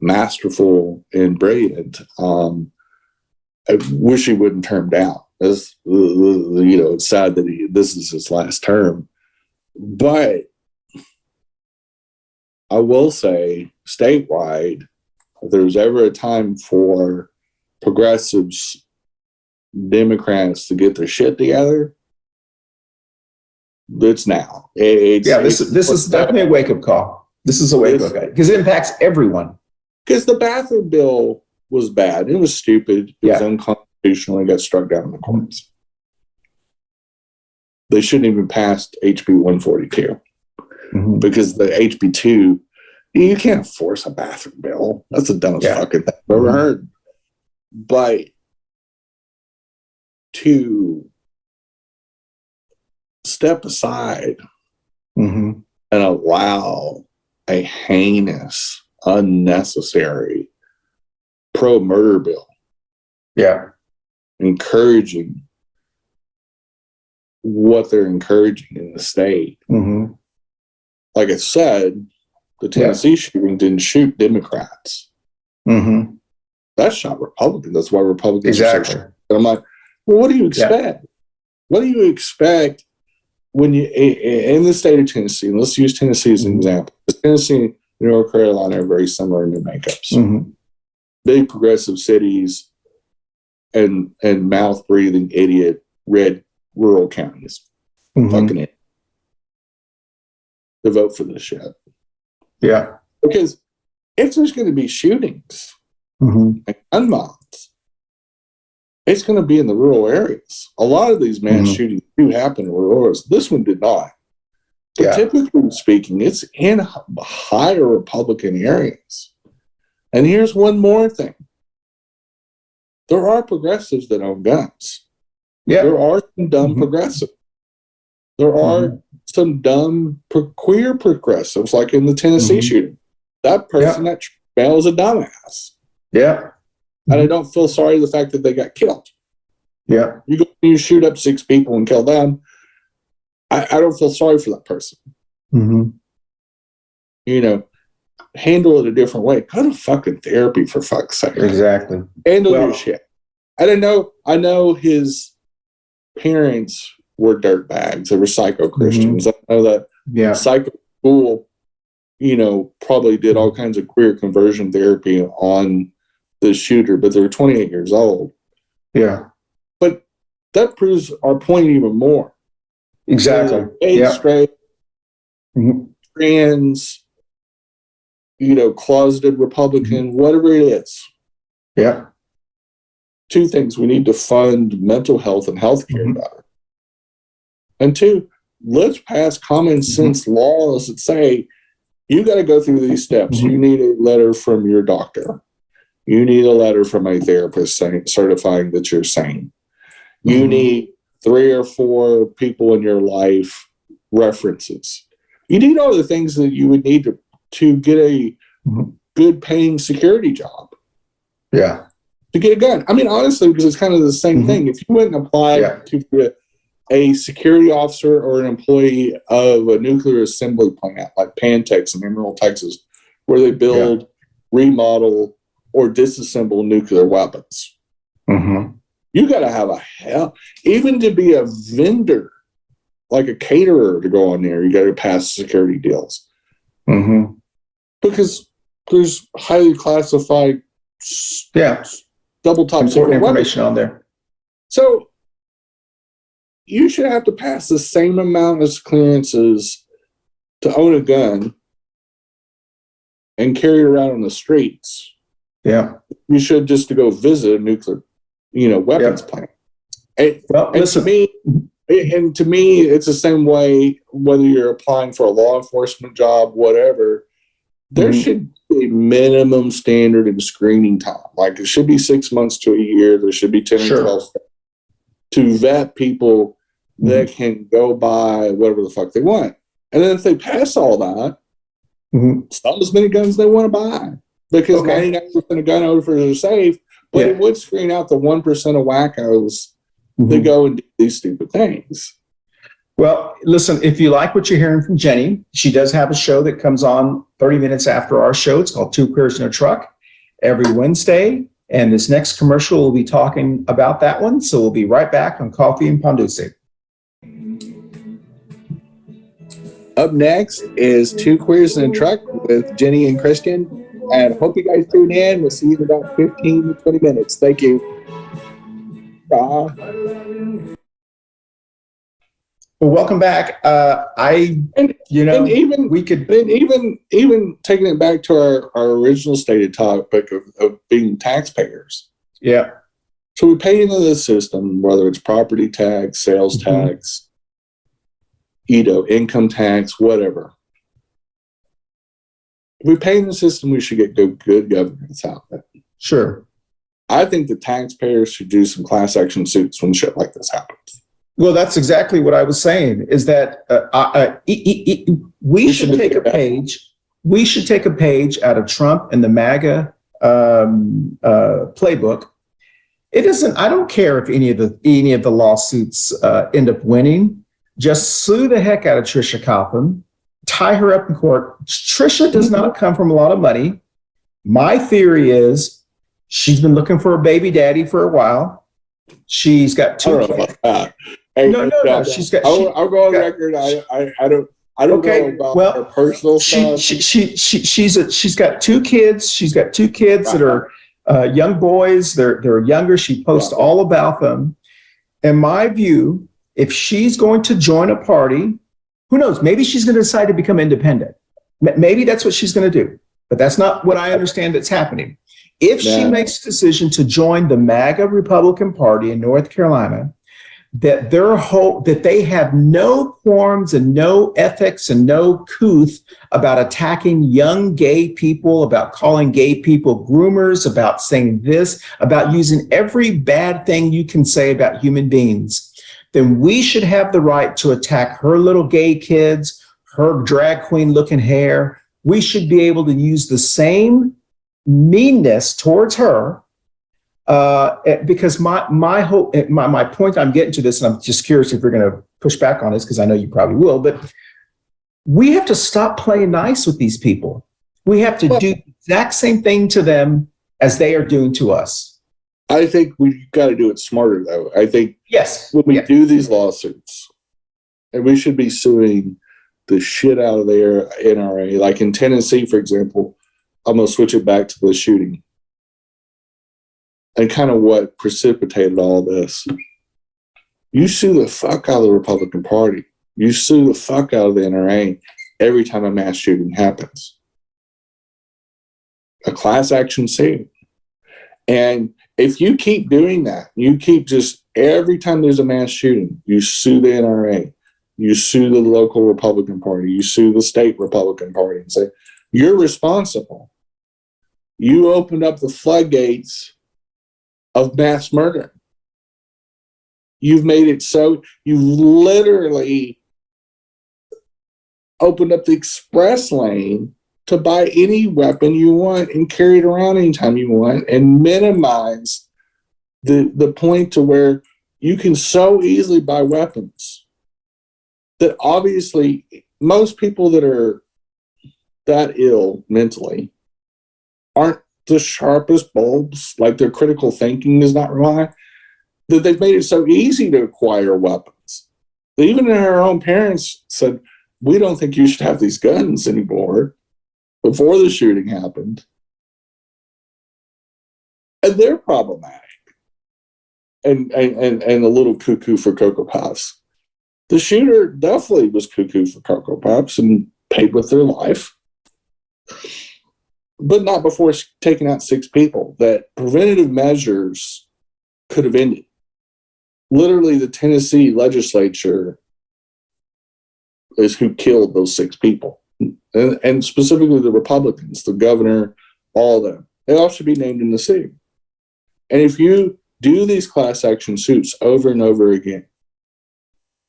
masterful and brilliant. I wish he wouldn't turn down. It's sad that this is his last term. But I will say, statewide, if there was ever a time for progressives, Democrats to get their shit together, it's now. This is definitely a wake-up call. This is a wake-up call because it impacts everyone. Because the bathroom bill was bad. It was stupid. It was unconstitutional. It got struck down in the courts. They shouldn't even pass HB 142 because the HB 2, you can't force a bathroom bill. That's the dumbest fucking thing I've ever heard. But to step aside and allow a heinous, unnecessary pro-murder bill, encouraging what they're encouraging in the state. Like I said, the Tennessee shooting didn't shoot Democrats. That shot Republicans. That's why Republicans are so short. I'm like, well, what do you expect? What do you expect when you in the state of Tennessee? And let's use Tennessee as an example. Tennessee and North Carolina are very similar in their makeups. Big progressive cities and mouth-breathing idiot red rural counties. Fucking it. To vote for this shit. Because if there's going to be shootings and gun violence, it's going to be in the rural areas. A lot of these mass shootings do happen in rural areas. This one did not. But typically speaking, it's in higher Republican areas. And here's one more thing. There are progressives that own guns. There are some dumb progressives. There are some dumb queer progressives, like in the Tennessee shooting. That person, that male, is a dumbass. And I don't feel sorry for the fact that they got killed. You shoot up 6 people and kill them. I don't feel sorry for that person. handle it a different way. Go to fucking therapy, for fuck's sake. Exactly. Handle your shit. I know his parents were dirtbags. They were psycho Christians. I know that psycho school, probably did all kinds of queer conversion therapy on the shooter, but they were 28 years old. Yeah. But that proves our point even more. Exactly. Straight, trans, closeted Republican, whatever it is. Yeah. Two things: we need to fund mental health and healthcare better. And two, let's pass common sense laws that say you got to go through these steps. You need a letter from your doctor. You need a letter from a therapist certifying that you're sane. You need 3 or 4 people in your life references. You need all the things that you would need to get a good paying security job. Yeah. To get a gun. I mean, honestly, because it's kind of the same thing. If you went and applied to a security officer or an employee of a nuclear assembly plant like Pantex in Amarillo, Texas, where they build, remodel, or disassemble nuclear weapons, you got to have even to be a vendor, like a caterer to go on there, you got to pass security deals. Because there's highly classified double top secret information on there. So you should have to pass the same amount of clearances to own a gun and carry it around on the streets. Yeah. You should just to go visit a nuclear, weapons plant. And to me, it's the same way whether you're applying for a law enforcement job, whatever. There should be a minimum standard in screening time. Like it should be 6 months to a year. There should be 10 or 12 to vet people that can go buy whatever the fuck they want. And then if they pass all that, sell as many guns they want to buy. Because 99% of gun owners are safe, but it would screen out the 1% of wackos that go and do these stupid things. Well, listen, if you like what you're hearing from Jenny, she does have a show that comes on 30 minutes after our show. It's called Two Queers in a Truck every Wednesday. And this next commercial, we'll be talking about that one. So we'll be right back on Coffee and Pan Dulce. Up next is Two Queers in a Truck with Jenny and Christian. And hope you guys tune in. We'll see you in about 15 to 20 minutes. Thank you. Bye. Well, welcome back. Even taking it back to our original stated topic of being taxpayers. Yeah. So we pay into the system, whether it's property tax, sales tax, income tax, whatever. If we pay in the system, we should get good governance out of it. Sure. I think the taxpayers should do some class action suits when shit like this happens. Well, that's exactly what I was saying, is that we should take a page. We should take a page out of Trump and the MAGA playbook. It isn't. I don't care if any of the lawsuits end up winning. Just sue the heck out of Tricia Coppin, tie her up in court. Tricia does not come from a lot of money. My theory is she's been looking for a baby daddy for a while. She's got 2 kids. No. She's got. I'll go on record. I don't know about her personal stuff. She's got 2 kids. She's got 2 kids that are young boys. They're younger. She posts all about them. In my view, if she's going to join a party, who knows? Maybe she's going to decide to become independent. Maybe that's what she's going to do. But that's not what I understand that's happening. If she makes a decision to join the MAGA Republican Party in North Carolina, that that they have no qualms and no ethics and no couth about attacking young gay people, about calling gay people groomers, about saying this, about using every bad thing you can say about human beings, then we should have the right to attack her little gay kids, her drag queen looking hair. We should be able to use the same meanness towards her. Because my point I'm getting to this, and I'm just curious if you're going to push back on this, because I know you probably will, but we have to stop playing nice with these people. We have to do the exact same thing to them as they are doing to us. I think we've got to do it smarter, though. I think Yes. when we do these lawsuits, and we should be suing the shit out of their NRA. Like in Tennessee, for example, I'm going to switch it back to the shooting and kind of what precipitated all this. You sue the fuck out of the Republican Party. You sue the fuck out of the NRA every time a mass shooting happens. A class action suit. And if you keep doing that, you keep just every time there's a mass shooting, you sue the NRA, you sue the local Republican Party, you sue the state Republican Party and say, you're responsible. You opened up the floodgates of mass murder. You've made it so you literally opened up the express lane to buy any weapon you want and carry it around anytime you want and minimize the point to where you can so easily buy weapons that obviously most people that are that ill mentally aren't the sharpest bulbs, like their critical thinking is not right, that they've made it so easy to acquire weapons. Even our own parents said, we don't think you should have these guns anymore before the shooting happened. And they're problematic. And a little cuckoo for Cocoa Puffs. The shooter definitely was cuckoo for Cocoa Puffs and paid with their life. But not before taking out 6 people. That preventative measures could have ended. Literally, the Tennessee legislature is who killed those 6 people. And specifically the Republicans, the governor, all of them. They all should be named in the suit. And if you do these class action suits over and over again,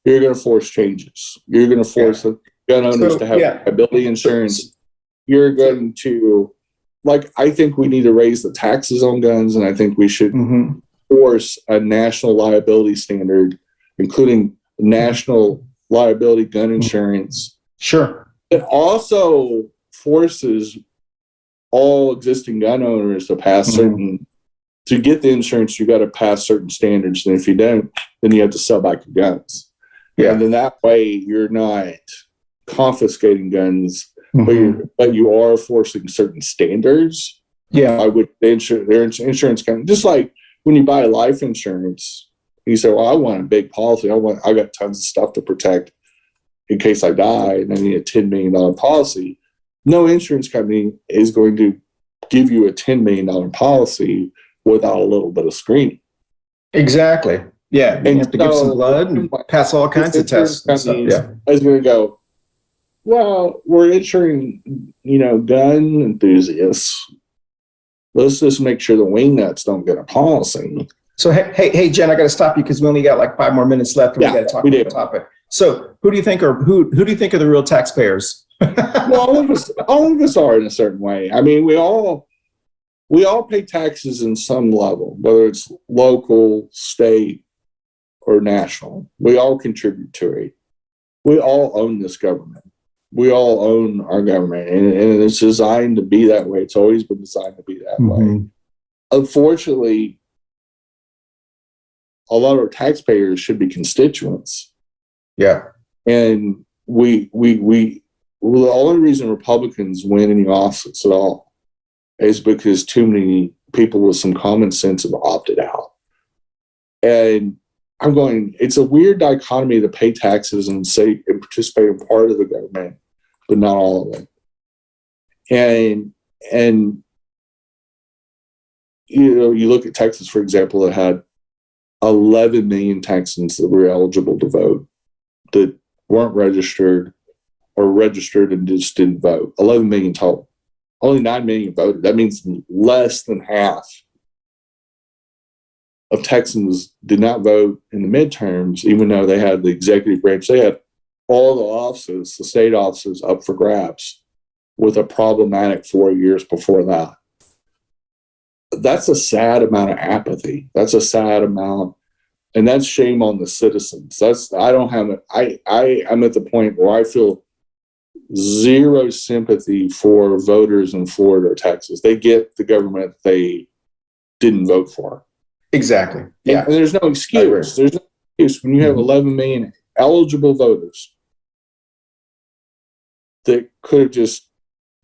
you're going to force changes. You're going to force the gun owners to have liability insurance. You're going to, like, I think we need to raise the taxes on guns, and I think we should force a national liability standard, including national liability gun insurance. Sure. It also forces all existing gun owners to pass to get the insurance, you got to pass certain standards. And if you don't, then you have to sell back your guns. Yeah. And then that way you're not confiscating guns, but you are forcing certain standards. Yeah. I would, their insurance company, just like when you buy life insurance, you say, well, I want a big policy. I got tons of stuff to protect in case I die, and I need a $10 million policy. No insurance company is going to give you a $10 million policy without a little bit of screening. Exactly. Yeah. And you have to give some blood and pass all kinds of tests and stuff. Yeah. I was going to go, well, we're insuring, gun enthusiasts. Let's just make sure the wingnuts don't get a policy. So, hey, Jen, I got to stop you because we only got like 5 more minutes left, and we got to talk about the topic. So, who do you think are the real taxpayers? Well, all of us are in a certain way. I mean, we all pay taxes in some level, whether it's local, state, or national. We all contribute to it. We all own this government. We all own our government, and it's designed to be that way. It's always been designed to be that way. Unfortunately, a lot of our taxpayers should be constituents. Yeah. And the only reason Republicans win any office at all is because too many people with some common sense have opted out. And it's a weird dichotomy to pay taxes and participate in part of the government, but not all of it. And you look at Texas, for example, it had 11 million Texans that were eligible to vote that weren't registered or registered and just didn't vote. 11 million total. Only 9 million voted. That means less than half of Texans did not vote in the midterms, even though they had the executive branch. They had all the offices, the state offices, up for grabs with a problematic 4 years before that. That's a sad amount of apathy. That's a sad amount. And that's shame on the citizens. I'm at the point where I feel zero sympathy for voters in Florida or Texas. They get the government they didn't vote for. Exactly. Yeah. And there's no excuse. There's no excuse when you have 11 million eligible voters that could have just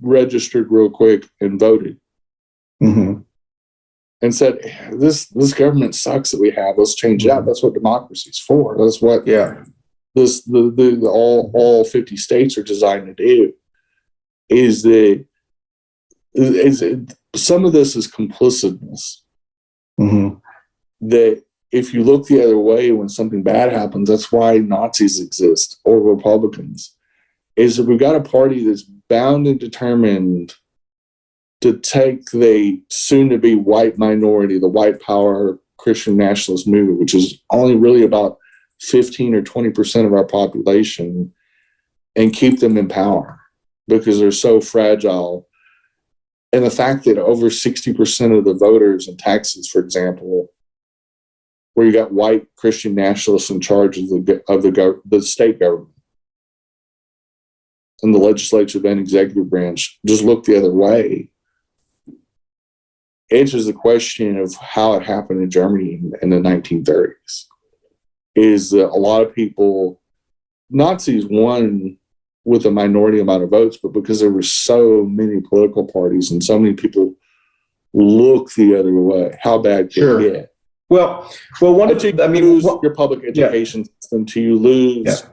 registered real quick and voted. And said, this government sucks that we have. Let's change it out. That's what democracy's for. That's what all 50 states are designed to do. Is some of this is complicitness. That if you look the other way when something bad happens, that's why Nazis exist or Republicans. Is that we've got a party that's bound and determined to take the soon-to-be white minority, the white power Christian nationalist movement, which is only really about 15 or 20% of our population, and keep them in power because they're so fragile. And the fact that over 60% of the voters in Texas, for example, where you got white Christian nationalists in charge of the state government and the legislature and executive branch, just look the other way, answers the question of how it happened in Germany in the 1930s. Is that a lot of people, Nazis won with a minority amount of votes, but because there were so many political parties and so many people look the other way, how bad can it get? Well, lose your public education system, until you lose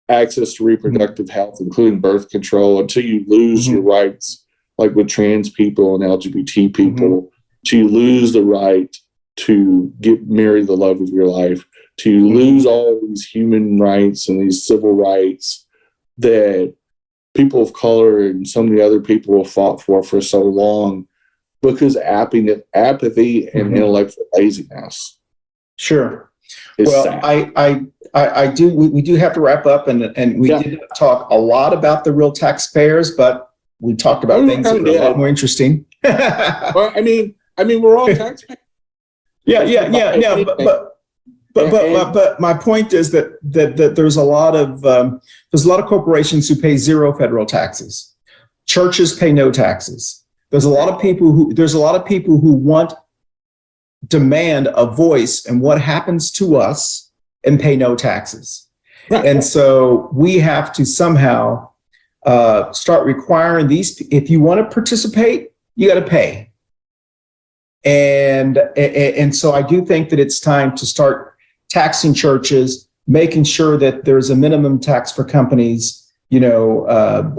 access to reproductive health, including birth control, until you lose your rights, like with trans people and LGBT people, to lose the right to marry the love of your life, to lose all of these human rights and these civil rights that people of color and so many other people have fought for so long, because apathy and intellectual laziness. Sure. Well, sad. I do. We do have to wrap up, and we did talk a lot about the real taxpayers, but we talked about things that were a lot more interesting. Well, I mean, we're all taxpayers. But my point is that there's a lot of corporations who pay zero federal taxes. Churches pay no taxes. There's a lot of people who demand a voice in what happens to us and pay no taxes. Right. And so we have to somehow start requiring these. If you want to participate, you got to pay. And so I do think that it's time to start taxing churches, making sure that there's a minimum tax for companies. But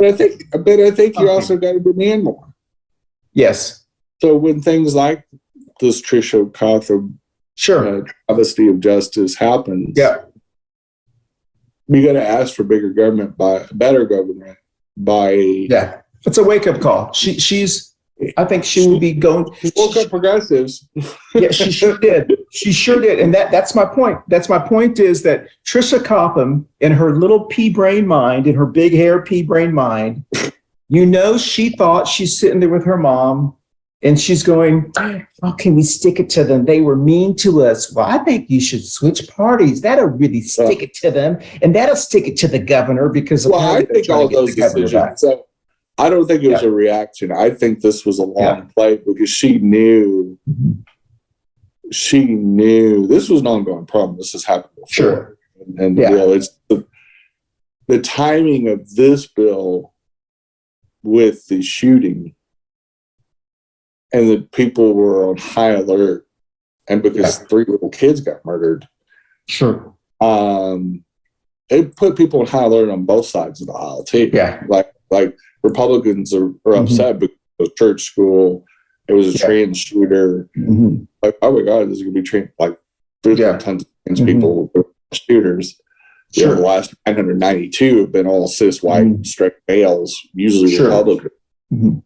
I think you also got to demand more. Yes. So when things like this Trisha Cotham travesty of justice happens, we got to ask for bigger government, by better government. It's a wake up call. I think she will be going. She woke up progressives. Yeah, she sure did. She sure did, and that's my point. That's my point is that Trisha Cotham, in her little pea brain mind, in her big hair pea brain mind, she thought she's sitting there with her mom, and she's going, "How can we stick it to them? They were mean to us. Well, I think you should switch parties. That'll really stick it to them, and that'll stick it to the governor because." Well, I think all those decisions. So I don't think it was a reaction. I think this was a long play because she knew. She knew this was an ongoing problem. This has happened before. Sure. And it's the timing of this bill with the shooting, and the people were on high alert, and because 3 little kids got murdered. Sure. It put people on high alert on both sides of the aisle too. Yeah. Like Republicans are upset because it was a church school. It was a trans shooter. Like, oh my God, this is going to be trans. Like, there's been tons of trans people shooters. Sure. The last 992 have been all cis white straight males, usually Republican.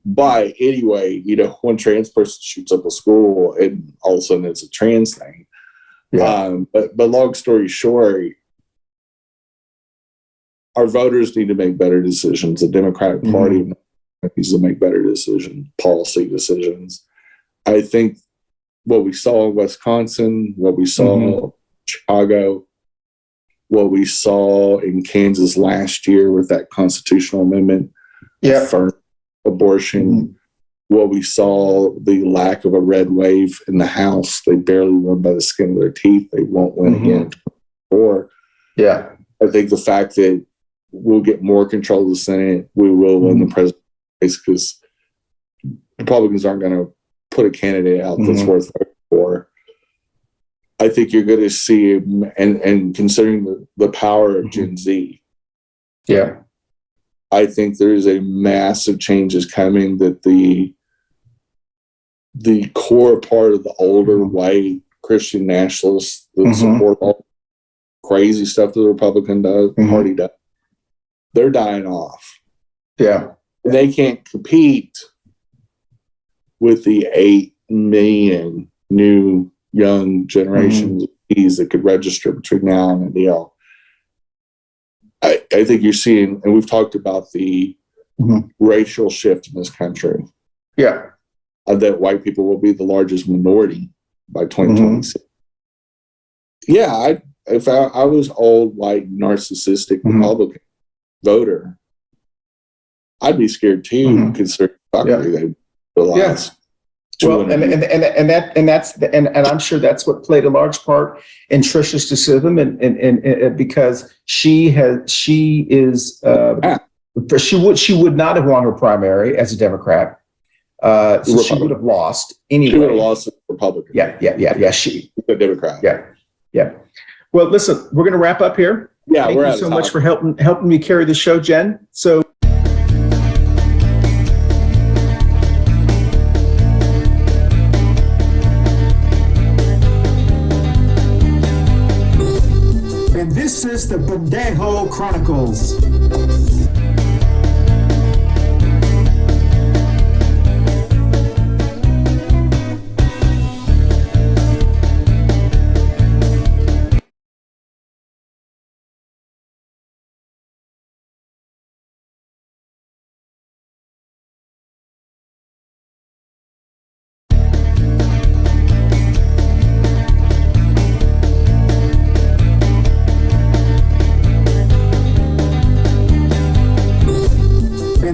But anyway, one trans person shoots up a school, and all of a sudden it's a trans thing. But long story short, our voters need to make better decisions. The Democratic Party needs to make better decisions, policy decisions. I think what we saw in Wisconsin, what we saw in Chicago, what we saw in Kansas last year with that constitutional amendment for abortion, what we saw, the lack of a red wave in the House. They barely won by the skin of their teeth. They won't win again. Or I think the fact that we'll get more control of the Senate, we will win the presidential race, because Republicans aren't going to put a candidate out that's worth voting for. I think you're going to see, and considering the power of Gen Z, I think there is a massive changes coming, that the core part of the older white Christian nationalists that support all crazy stuff that the Republican Party does, they're dying off. They can't compete with the 8 million new young generations that could register between now and the deal. I think you're seeing, and we've talked about the racial shift in this country. That white people will be the largest minority by 2026. If I was old, white, narcissistic Republican voter, I'd be scared too, considering they realize. Well, and I'm sure that's what played a large part in Trisha's decision, and because she would not have won her primary as a Democrat, so she would have lost anyway. She would have lost as a Republican. She a Democrat. Well, listen, we're going to wrap up here. Thank you so much for helping me carry the show, Jen. So. This is the Pendejo Chronicles.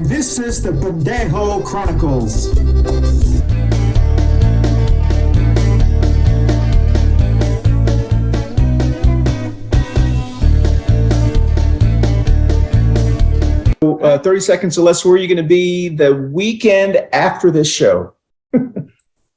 This is the Pendejo Chronicles. So, 30 seconds or less, where are you going to be the weekend after this show?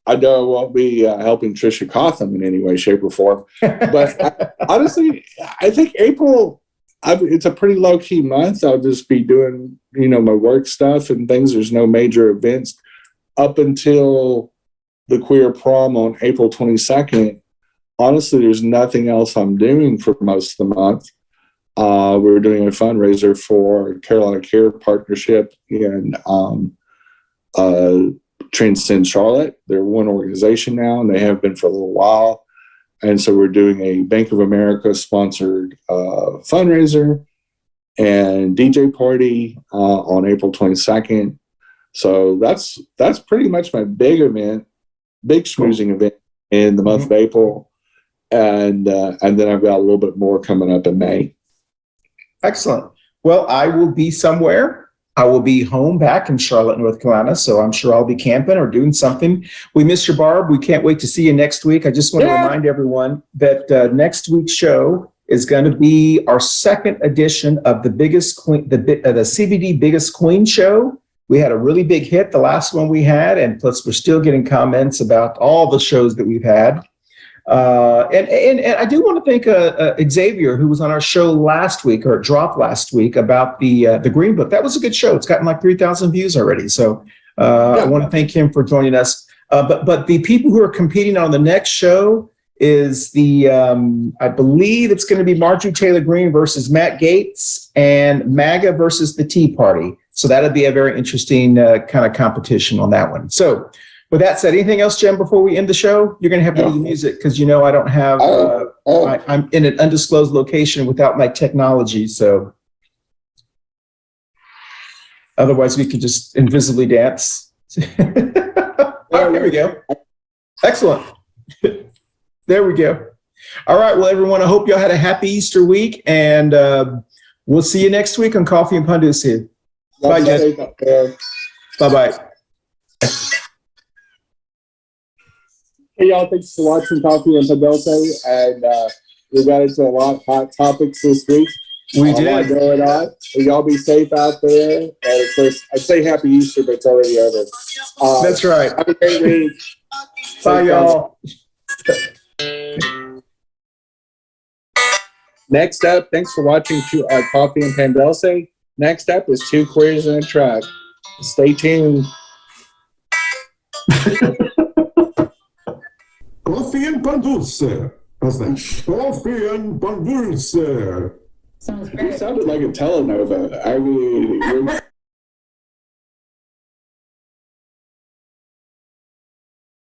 I know I won't be helping Trisha Cotham in any way, shape, or form. But honestly, I think April, it's a pretty low-key month. I'll just be doing, my work stuff and things. There's no major events up until the queer prom on April 22nd. Honestly, there's nothing else I'm doing for most of the month. We're doing a fundraiser for Carolina Care Partnership in Transcend Charlotte. They're one organization now, and they have been for a little while. And so we're doing a Bank of America sponsored fundraiser and DJ party on April 22nd. So that's pretty much my big event, big schmoozing event in the month of April. And then I've got a little bit more coming up in May. Excellent. Well, I will be somewhere. I will be home back in Charlotte, North Carolina, so I'm sure I'll be camping or doing something. We miss you, Barb. We can't wait to see you next week. I just want to remind everyone that next week's show is going to be our second edition of the Biggest Queen, the CBD Biggest Queen show. We had a really big hit, the last one we had, and plus we're still getting comments about all the shows that we've had. And I do want to thank Xavier, who was on our show last week, or it dropped last week, about the Green Book. That was a good show. It's gotten like 3,000 views already. So I want to thank him for joining us. But the people who are competing on the next show is I believe it's going to be Marjorie Taylor Greene versus Matt Gaetz, and MAGA versus the Tea Party. So that'll be a very interesting kind of competition on that one. So with that said, anything else, Jen, before we end the show? You're going to have to do the music because, I don't have, I'm in an undisclosed location without my technology. So otherwise we could just invisibly dance. There we go. Excellent. There we go. All right. Well, everyone, I hope y'all had a happy Easter week, and we'll see you next week on Coffee and Pan Dulce. Bye, Jen. Bye-bye. Hey, y'all. Thanks for watching Coffee and Pan Dulce. And we got into a lot of hot topics this week. We A lot did. going on. So y'all be safe out there. And of course, I'd say happy Easter, but it's already over. That's right. Have a great week. Bye, y'all. Next up, thanks for watching Coffee and Pan Dulce. Next up is Two Queers in a Truck. Stay tuned. Coffee and Pan Dulce. How's that? Coffee and Pan Dulce. You sounded like a telenova. I mean, you're